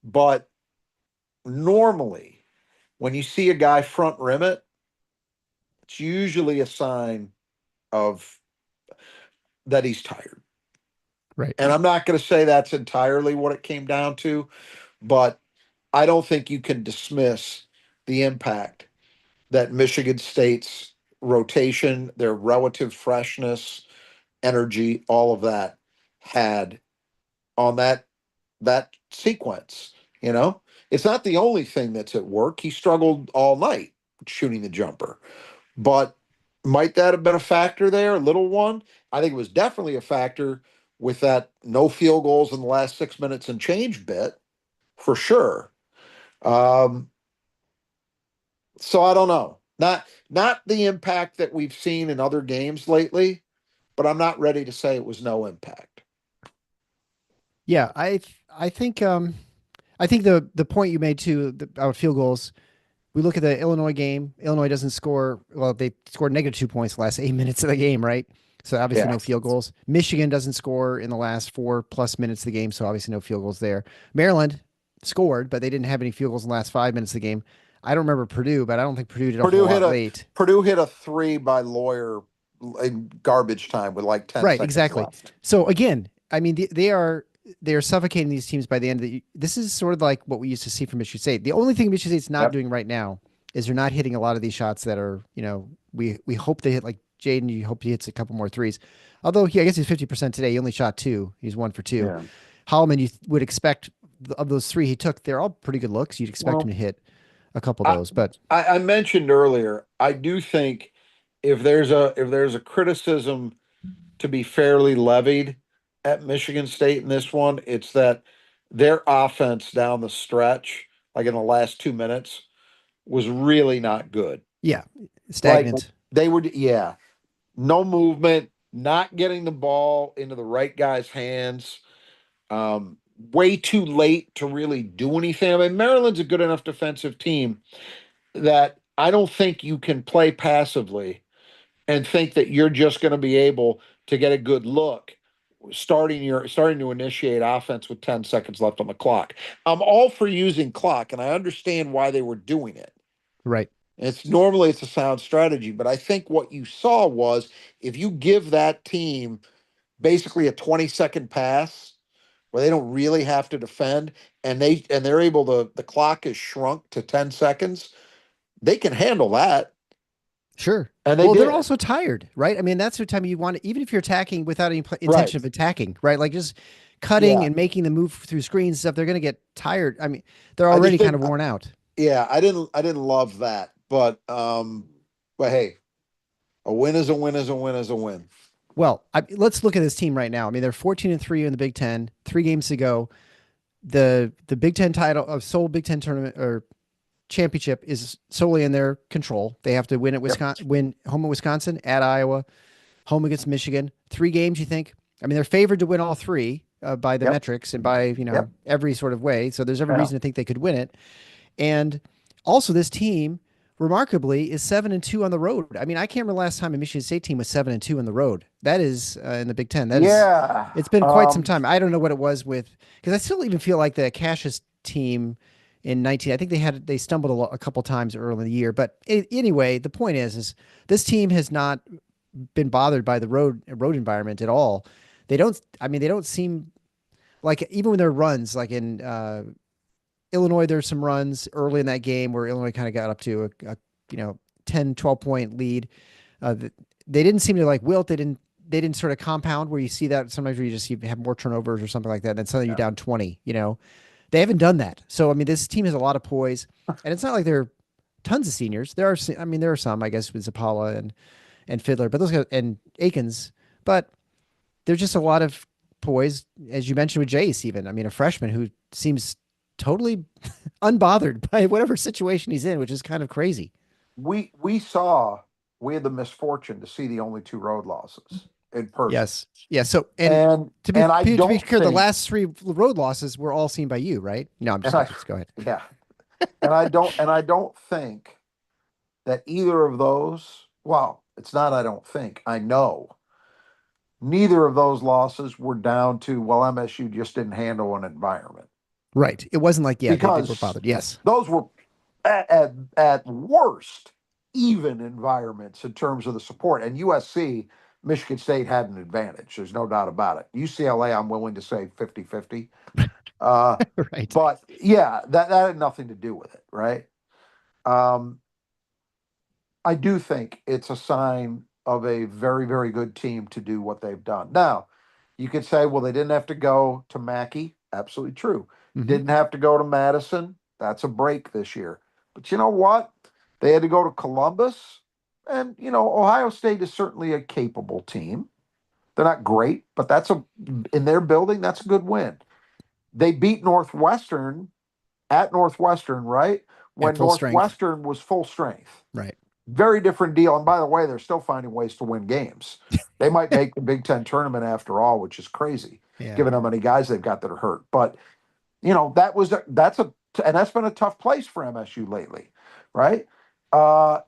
but normally when you see a guy front rim it, it's usually a sign of that he's tired. Right. And I'm not going to say that's entirely what it came down to, but I don't think you can dismiss the impact that Michigan State's rotation, their relative freshness, energy, all of that had on that sequence. It's not the only thing that's at work. He struggled all night shooting the jumper, but might that have been a factor there? A little one. I think it was definitely a factor with that no field goals in the last 6 minutes and change bit for sure. Um, so I don't know. Not the impact that we've seen in other games lately, but I'm not ready to say it was no impact. Yeah, I think the point you made too about field goals. We look at the Illinois game. Illinois doesn't score. Well, they scored -2 points the last 8 minutes of the game, right? So obviously Yeah. no field goals. Michigan doesn't score in the last 4+ minutes of the game, so obviously no field goals there. Maryland scored, but they didn't have any field goals in the last 5 minutes of the game. I don't remember Purdue, but I don't think Purdue did a whole Purdue hit lot a late. Purdue hit a 3 by Lawyer in garbage time with like 10 Right, seconds exactly. left. So again, I mean, they are suffocating these teams by the end of the. This is sort of like what we used to see from Michigan State. The only thing Michigan State's not Yep. doing right now is they're not hitting a lot of these shots that are, we hope they hit, like Jaden. You hope he hits a couple more threes. Although I guess he's 50% today. He only shot two. He's 1 for 2. Yeah. Hollman, you would expect of those three he took, they're all pretty good looks. You'd expect him Well, to hit a couple of I, those, but I mentioned earlier, I do think if there's a criticism to be fairly levied at Michigan State in this one, it's that their offense down the stretch, like in the last 2 minutes, was really not good. yeah, Like stagnant. yeah, no movement, not getting the ball into the right guy's hands. Way too late to really do anything. I mean, Maryland's a good enough defensive team that I don't think you can play passively and think that you're just going to be able to get a good look starting to initiate offense with 10 seconds left on the clock. I'm all for using clock, and I understand why they were doing it. Right. It's a sound strategy, but I think what you saw was if you give that team basically a 20-second pass where they don't really have to defend, and they're able to. The clock is shrunk to 10 seconds. They can handle that, Sure. and they Well, they're did. also tired, right? I mean, that's the time you want to, even if you're attacking without any Right. intention of attacking, right? Like just cutting Yeah. and making the move through screens and stuff, they're going to get tired. I mean, they're I just already kind didn't. of worn out. Yeah, I didn't love that, but hey, a win is a win is a win is a win. Well, let's look at this team right now. I mean, they're 14-3 in the Big Ten, 3 games to go. The Big Ten title of sole Big Ten tournament or championship is solely in their control. They have to win at Yep. Wisconsin, win home at Wisconsin, at Iowa, home against Michigan. 3 games, you think? I mean, they're favored to win all three by the Yep. metrics and by Yep. every sort of way. So there's every Yeah. reason to think they could win it. And also, this team remarkably is 7-2 on the road. I mean, I can't remember the last time a Michigan State team was 7-2 on the road. That is in the Big Ten. That is, Yeah. it's been quite some time. I don't know what it was with because I still even feel like the Cassius team in 19. I think they stumbled a couple times early in the year. But anyway, the point is this team has not been bothered by the road environment at all. They don't. I mean, they don't seem like even when their runs, like in Illinois, there's some runs early in that game where Illinois kind of got up to a 10, 12 point lead. They didn't seem to like wilt. They didn't sort of compound where you see that sometimes where you have more turnovers or something like that. And then suddenly you're Yeah. down 20, they haven't done that. So, I mean, this team has a lot of poise and it's not like they're tons of seniors. I mean, there are some, I guess, with Zapala and Fiddler, but those guys and Akins, but there's just a lot of poise, as you mentioned with Jace, even. I mean, a freshman who seems totally unbothered by whatever situation he's in, which is kind of crazy. We we had the misfortune to see the only two road losses in person. Yes. Yeah. So, and And to be and I to be don't clear, the think last 3 road losses were all seen by you, right? No, I'm just and I kidding. Just go ahead. yeah. And I don't think that either of those, well, it's not I don't think, I know neither of those losses were down to, well, MSU just didn't handle an environment. Right. It wasn't like, yeah, they were Because bothered. Yes. those were at worst even environments in terms of the support. And USC, Michigan State had an advantage. There's no doubt about it. UCLA, I'm willing to say 50-50. Uh, Right. but yeah, that had nothing to do with it, right? Um, I do think it's a sign of a very, very good team to do what they've done. Now, you could say, well, they didn't have to go to Mackey. Absolutely true. Hmm. Didn't have to go to Madison. That's a break this year. But you know what? They had to go to Columbus. And, Ohio State is certainly a capable team. They're not great, but in their building, that's a good win. They beat Northwestern at Northwestern, right? At When full strength. Northwestern was full strength. Right. Very different deal. And by the way, they're still finding ways to win games. They might make the Big Ten tournament after all, which is crazy, Yeah. given how many guys they've got that are hurt. But that's been a tough place for MSU lately, right? Uh,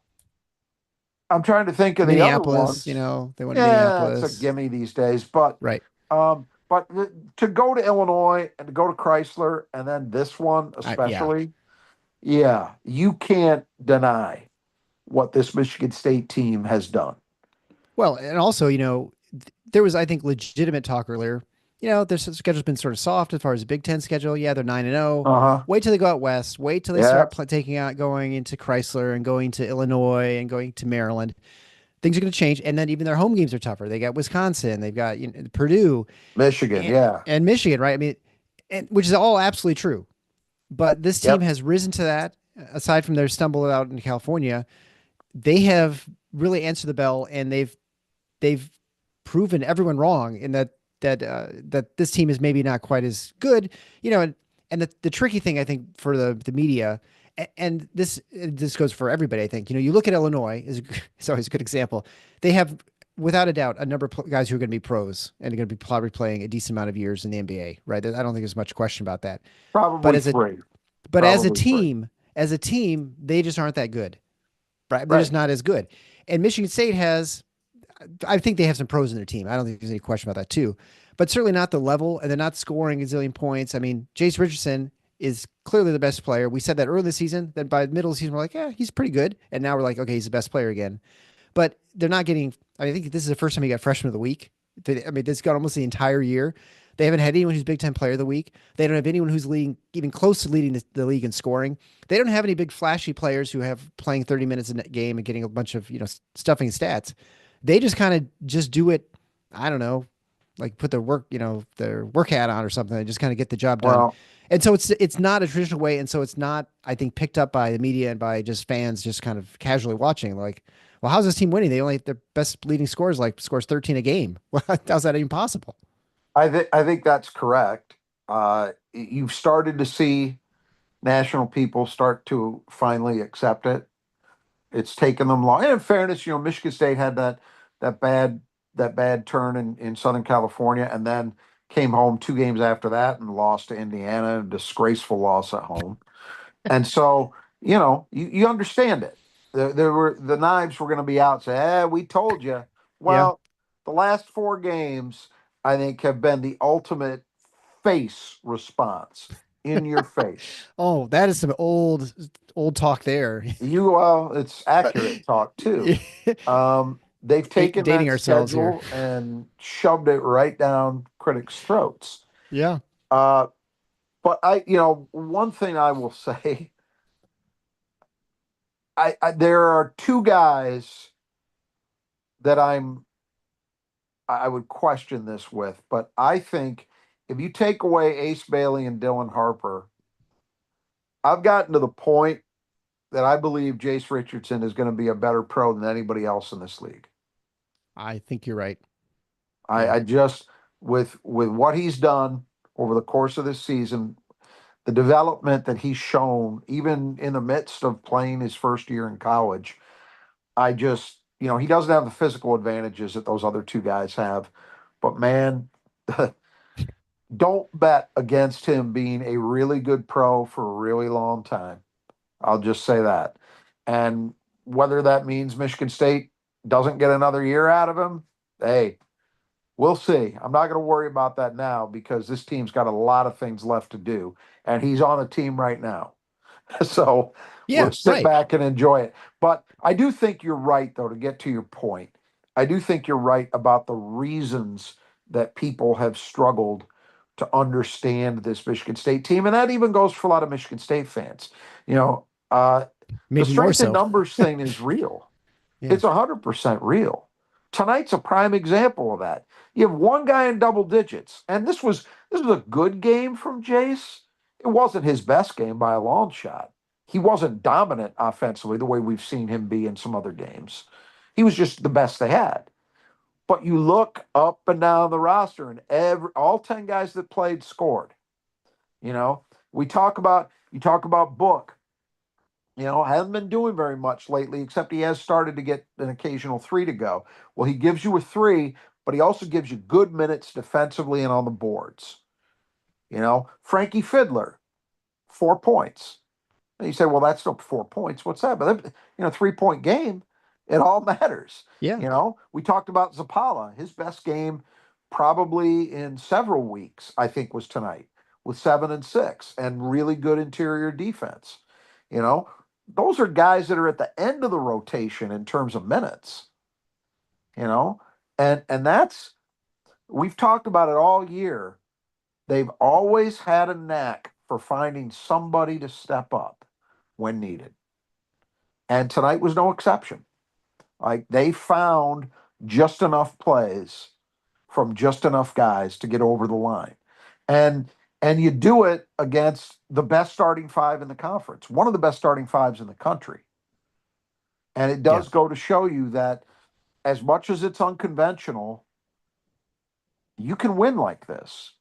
I'm trying to think of the other Minneapolis, ones. they went to Yeah, it's a Minneapolis. gimme these days. But Right. but to go to Illinois and to go to Chrysler and then this one Yeah. especially, yeah, you can't deny what this Michigan State team has done. Well, and also, there was, I think, legitimate talk earlier. Their schedule's been sort of soft as far as the Big Ten schedule. Yeah, they're 9-0. Uh huh. Wait till they go out west. Wait till they Yeah. start going into Chrysler and going to Illinois and going to Maryland. Things are going to change, and then even their home games are tougher. They got Wisconsin, they've got Purdue, Michigan. and, Yeah. and Michigan, right? I mean, which is all absolutely true. But this team Yep. has risen to that. Aside from their stumble out in California, they have really answered the bell, and they've proven everyone wrong in that this team is maybe not quite as good, and the tricky thing I think for the media, and this goes for everybody. I think you look at Illinois is it's always a good example. They have without a doubt a number of guys who are going to be pros and are going to be probably playing a decent amount of years in the NBA, right? I don't think there's much question about that. But Probably three. as a Probably three. team, they just aren't that good, right? They're just Right. not as good. And Michigan State has, I think they have some pros in their team. I don't think there's any question about that too, but certainly not the level, and they're not scoring a zillion points. I mean, Jace Richardson is clearly the best player. We said that early in the season. Then by the middle of the season, we're like, yeah, he's pretty good. And now we're like, okay, he's the best player again. But they're not getting. I think this is the first time he got Freshman of the Week. I mean, this got almost the entire year. They haven't had anyone who's Big Ten Player of the Week. They don't have anyone who's leading, even close to leading the league in scoring. They don't have any big flashy players who have playing 30 minutes a game and getting a bunch of stuffing stats. They just kind of just do it. I don't know, like put their their work hat on or something, and just kind of get the job done. Well, And so it's not a traditional way, and so it's not, I think, picked up by the media and by just fans just kind of casually watching. Like, well, how's this team winning? They only their best leading scores scores 13 a game. How's that even possible? I think that's correct. You've started to see national people start to finally accept it. It's taken them long. And in fairness, Michigan State had that bad that bad turn in Southern California, and then came home 2 games after that and lost to Indiana, a disgraceful loss at home. And so, you understand it. The knives were going to be out. Say, we told you. Yeah. Well, the last 4 games, I think, have been the ultimate face response in your face. Oh, that is some old talk there. It's accurate talk too. They've taken Dating that ourselves here. schedule and shoved it right down critics' throats. Yeah. Uh, but one thing I will say, there are 2 guys that I would question this with, but I think if you take away Ace Bailey and Dylan Harper, I've gotten to the point that I believe Jace Richardson is going to be a better pro than anybody else in this league. I think you're right. I just with what he's done over the course of this season, the development that he's shown, even in the midst of playing his first year in college, I just he doesn't have the physical advantages that those other 2 guys have, but man, don't bet against him being a really good pro for a really long time. I'll just say that. And whether that means Michigan State doesn't get another year out of him, hey, we'll see. I'm not going to worry about that now because this team's got a lot of things left to do. And he's on a team right now. So we'll Yeah, sit right. back and enjoy it. But I do think you're right, though, to get to your point. I do think you're right about the reasons that people have struggled to understand this Michigan State team. And that even goes for a lot of Michigan State fans. You know, the Maybe more strength in so. numbers thing is real. Yeah. It's 100% real. Tonight's a prime example of that. You have one guy in double digits, and this was a good game from Jace. It wasn't his best game by a long shot. He wasn't dominant offensively the way we've seen him be in some other games. He was just the best they had. But you look up and down the roster, and all 10 guys that played scored. You know, you talk about Book. Hasn't been doing very much lately, except he has started to get an occasional 3 to go. Well, he gives you a 3, but he also gives you good minutes defensively and on the boards. Frankie Fiddler, 4 points. And you say, well, that's still 4 points. What's that? But 3-point game, it all matters. Yeah. We talked about Zapala. His best game probably in several weeks, I think, was tonight with 7 and 6 and really good interior defense. Those are guys that are at the end of the rotation in terms of minutes. You know, and that's we've talked about it all year. They've always had a knack for finding somebody to step up when needed. And tonight was no exception. Like they found just enough plays from just enough guys to get over the line. And you do it against the best starting 5 in the conference, one of the best starting 5s in the country. And it Yeah. does go to show you that as much as it's unconventional, you can win like this.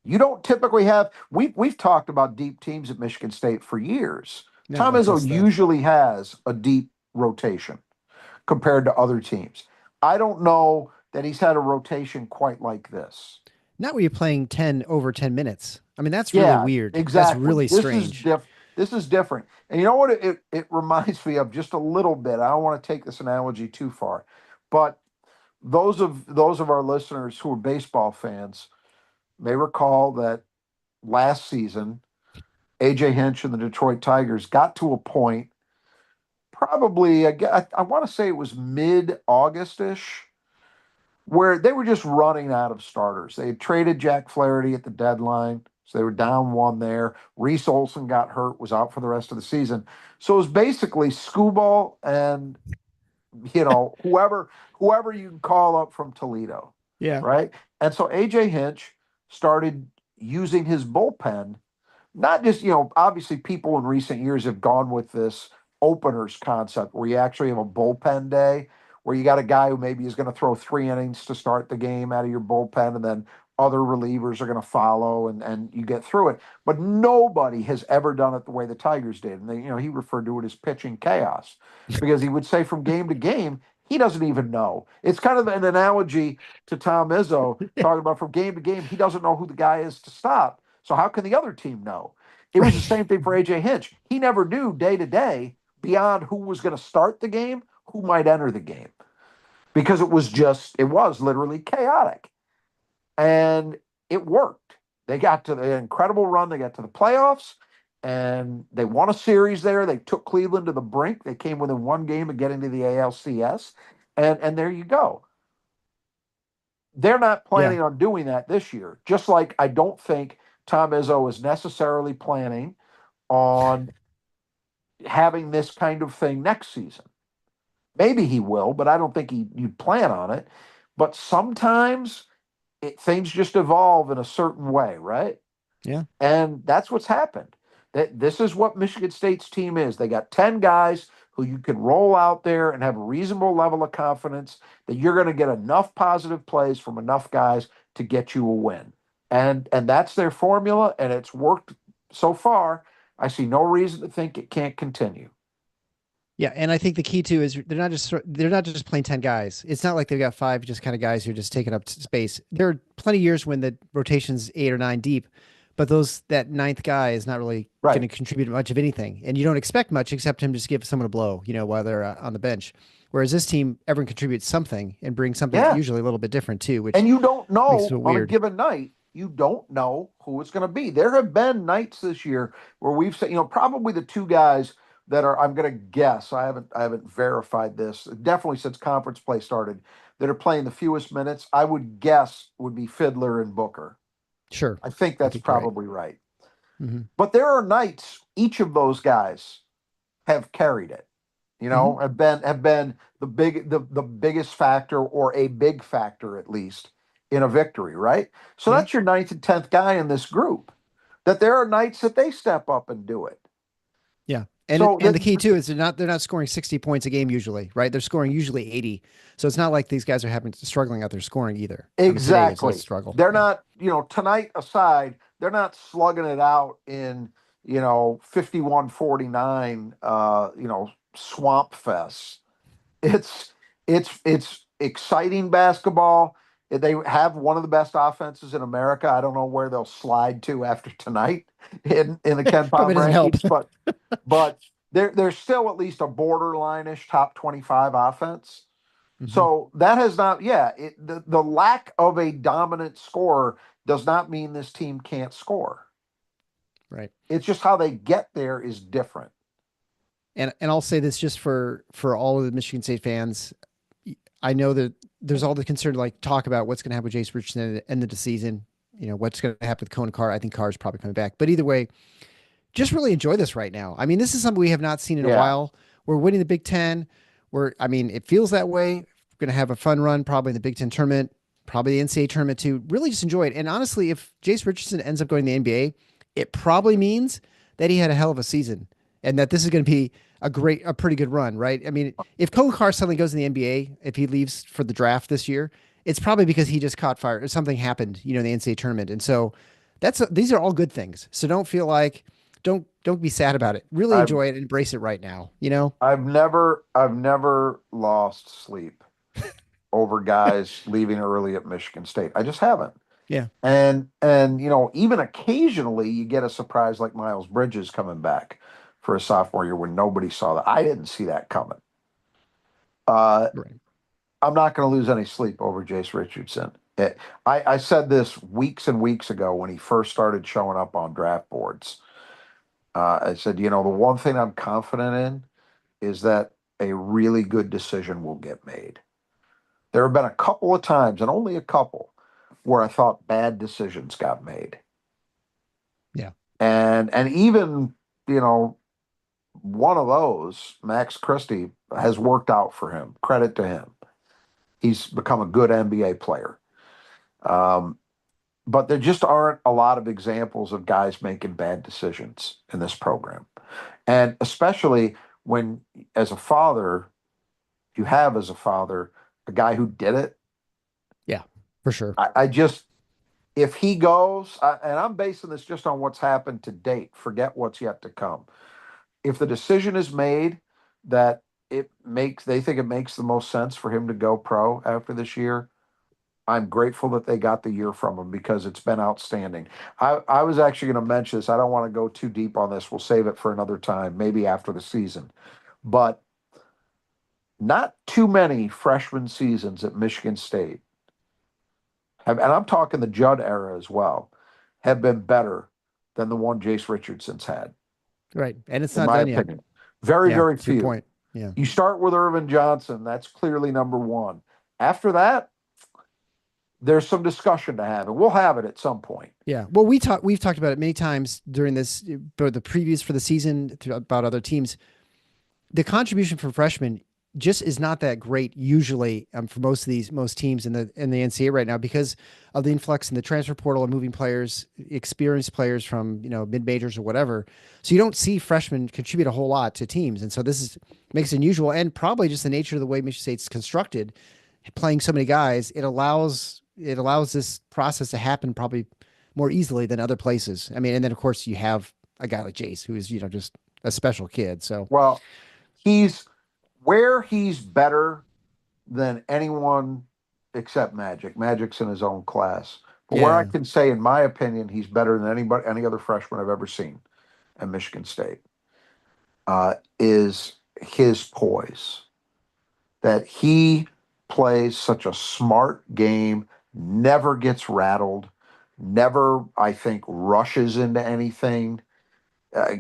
You don't typically have we've talked about deep teams at Michigan State for years. No, Tom that's Izzo just the usually has a deep rotation compared to other teams. I don't know that he's had a rotation quite like this. not where you're playing 10 over 10 minutes. I mean, that's really Yeah, weird. That's exactly. really strange. This is different. And you know what it reminds me of just a little bit. I don't want to take this analogy too far, but those of our listeners who are baseball fans may recall that last season AJ Hinch and the Detroit Tigers got to a point, probably I want to say it was mid-August-ish, where they were just running out of starters. They had traded Jack Flaherty at the deadline, so they were down one there. Reese Olson got hurt, was out for the rest of the season. So it was basically Skubal and whoever you can call up from Toledo, Yeah. right? And so AJ Hinch started using his bullpen, not just, obviously people in recent years have gone with this openers concept where you actually have a bullpen day where you got a guy who maybe is going to throw 3 innings to start the game out of your bullpen, and then other relievers are going to follow, and you get through it. But nobody has ever done it the way the Tigers did. And he referred to it as pitching chaos, because he would say from game to game, he doesn't even know. It's kind of an analogy to Tom Izzo talking about from game to game, he doesn't know who the guy is to stop. So how can the other team know? It was the Right. same thing for AJ Hinch. He never knew day to day beyond who was going to start the game, who might enter the game, because it was literally chaotic. And it worked. They got to the incredible run. They got to the playoffs and they won a series there. They took Cleveland to the brink. They came within one game of getting to the ALCS. And there you go. They're not Yeah. planning on doing that this year. Just like I don't think Tom Izzo is necessarily planning on having this kind of thing next season. Maybe he will, but I don't think you'd plan on it. But sometimes things just evolve in a certain way, right? Yeah. And that's what's happened. That this is what Michigan State's team is. They got 10 guys who you can roll out there and have a reasonable level of confidence that you're going to get enough positive plays from enough guys to get you a win. And that's their formula, and it's worked so far. I see no reason to think it can't continue. Yeah, and I think the key too is they're not just playing 10 guys. It's not like they've got five just kind of guys who are just taking up space. There are plenty of years when the rotation's 8 or 9 deep, but that ninth guy is not really going Right. to contribute much of anything, and you don't expect much except him just give someone a blow, while they're on the bench. Whereas this team, everyone contributes something and brings something Yeah. usually a little bit different too, which And you don't makes know it on a weird. given night, you don't know who it's going to be. There have been nights this year where we've said, probably the two guys that are, I'm going to guess, I haven't verified this, definitely since conference play started, that are playing the fewest minutes, I would guess would be Fiddler and Booker. Sure, I think I that's think you're right. probably right. Hmm. But there are nights each of those guys have carried it, Hmm. have been the biggest factor, or a big factor at least, in a victory, right? So Yeah. that's your ninth and tenth guy in this group. That there are nights that they step up and do it. Yeah. And So and that the key too is they're not scoring 60 points a game usually, right? They're scoring usually 80. So it's not like these guys are having struggling out there scoring either. I mean, today was a exactly, struggle. they're Yeah. not, tonight aside, they're not slugging it out in 51-49, swamp fest. It's exciting basketball. They have one of the best offenses in America. I don't know where they'll slide to after tonight in the Ken Probably Pom doesn't help. rankings, but they're still at least a borderline-ish top 25 offense. Hmm. So that has not, yeah, the lack of a dominant scorer does not mean this team can't score. Right. It's just how they get there is different. And I'll say this just for all of the Michigan State fans. I know that there's all the concern like talk about what's going to happen with Jace Richardson at the end of the season. What's going to happen with Cone Carr. I think Carr's probably coming back. But either way, just really enjoy this right now. I mean, this is something we have not seen in a Yeah, while. We're winning the Big Ten. I mean, it feels that way. We're going to have a fun run, probably in the Big Ten tournament, probably the NCAA tournament too. Really just enjoy it. And honestly, if Jace Richardson ends up going to the NBA, it probably means that he had a hell of a season and that this is going to be a pretty good run, right? I mean, if Cone Carr suddenly goes in the NBA, if he leaves for the draft this year, it's probably because he just caught fire or something happened, in the NCAA tournament. And so these are all good things. So don't be sad about it. Really I've enjoy it and embrace it right now. I've never lost sleep over guys leaving early at Michigan State. I just haven't. Yeah. And even occasionally you get a surprise like Miles Bridges coming back for a sophomore year when nobody saw that. I didn't see that coming. Uh, Right. I'm not going to lose any sleep over Jace Richardson. I said this weeks and weeks ago when he first started showing up on draft boards. I said, the one thing I'm confident in is that a really good decision will get made. There have been a couple of times, and only a couple, where I thought bad decisions got made. Yeah. And even, you know, one of those, Max Christie, has worked out for him. Credit to him. He's become a good NBA player. Um, but there just aren't a lot of examples of guys making bad decisions in this program. And especially when, as a father, you have as a father a guy who did it. Yeah, for sure. I just, if he goes, and I'm basing this just on what's happened to date, forget what's yet to come. If the decision is made that they think it makes the most sense for him to go pro after this year, I'm grateful that they got the year from him because it's been outstanding. I was actually going to mention this. I don't want to go too deep on this. We'll save it for another time, maybe after the season. But not too many freshman seasons at Michigan State have, and I'm talking the Judd era as well, have been better than the one Jace Richardson's had, Right. And it's in not my done yet. opinion. Very, Yeah, very to your few. point. Yeah. You start with Irvin Johnson, that's clearly number one. After that, there's some discussion to have, and we'll have it at some point. Yeah. Well, we've talked about it many times during this, but the previews for the season about other teams. The contribution from freshmen just is not that great usually for most teams in the NCAA right now because of the influx in the transfer portal and moving players, experienced players from mid majors or whatever. So you don't see freshmen contribute a whole lot to teams, and so this is makes it unusual and probably just the nature of the way Michigan State's constructed, playing so many guys. It allows this process to happen probably more easily than other places. I mean, and then of course you have a guy like Jace who is just a special kid. So Well, he's where he's better than anyone except Magic. Magic's in his own class. But where I yeah, can say, in my opinion, he's better than any other freshman I've ever seen at Michigan State, is his poise. That he plays such a smart game, never gets rattled, never, I think, rushes into anything,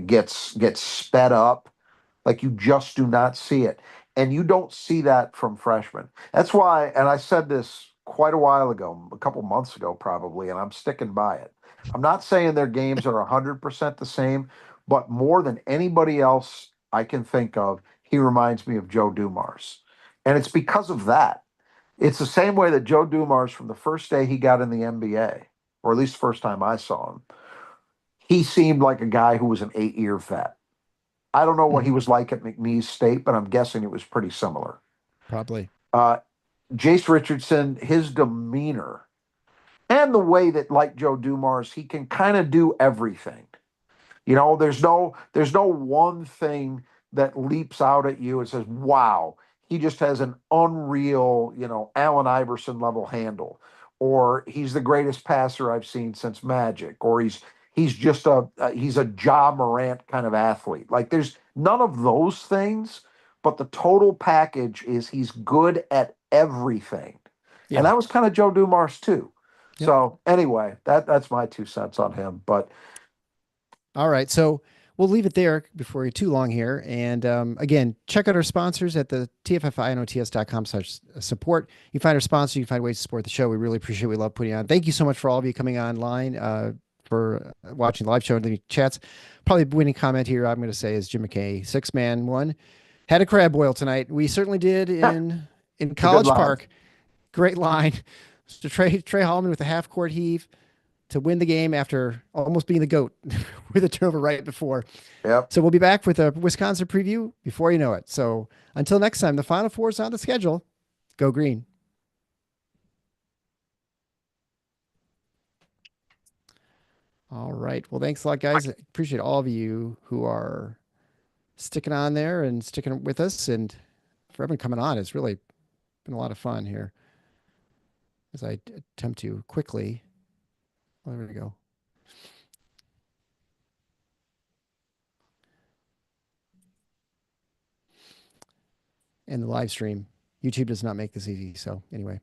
gets sped up. Like you just do not see it. And you don't see that from freshmen. That's why, and I said this quite a while ago, a couple months ago probably, and I'm sticking by it. I'm not saying their games are 100% the same, but more than anybody else I can think of, he reminds me of Joe Dumars. And it's because of that. It's the same way that Joe Dumars, from the first day he got in the NBA, or at least the first time I saw him, he seemed like a guy who was an 8-year vet. I don't know what he mhm, was like at McNeese State, but I'm guessing it was pretty similar. probably. Uh, Jace Richardson, his demeanor and the way that, like Joe Dumars, he can kind of do everything. There's no one thing that leaps out at you and says, "Wow, he just has an unreal, Allen Iverson level handle," or "He's the greatest passer I've seen since Magic," or he's just he's a Ja Morant kind of athlete. Like there's none of those things, but the total package is he's good at everything, and Yeah. that was kind of Joe Dumars too. Yep. So anyway, that's my 2 cents on him, but. All right. So we'll leave it there before we get too long here. And again, check out our sponsors at the tffinots.com/support. You find our sponsor, you find ways to support the show. We really appreciate it. We love putting on. Thank you so much for all of you coming online for watching the live show and the chats. Probably winning comment here, I'm going to say, is Jim McKay, 6-man one. Had a crab boil tonight. We certainly did in It's a good College line. Park. Great line. So Tre Holloman with a half court heave to win the game after almost being the GOAT with a turnover right before. Yep. So we'll be back with a Wisconsin preview before you know it. So until next time, the Final Four is on the schedule. Go green. All right. Well, thanks a lot, guys. I appreciate all of you who are sticking on there and sticking with us, and for everyone coming on. It's really been a lot of fun here as I attempt to quickly. Oh, there we go. And the live stream. YouTube does not make this easy. So anyway,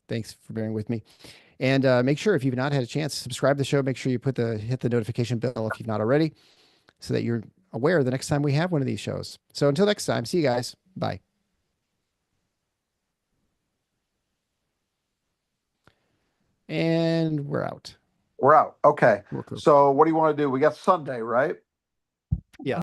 thanks for bearing with me. And make sure if you've not had a chance to subscribe to the show, make sure you hit the notification bell if you've not already, so that you're aware the next time we have one of these shows. So until next time, see you guys. Bye. And we're out. We're out. Okay. We're cool. So what do you want to do? We got Sunday, right? Yeah.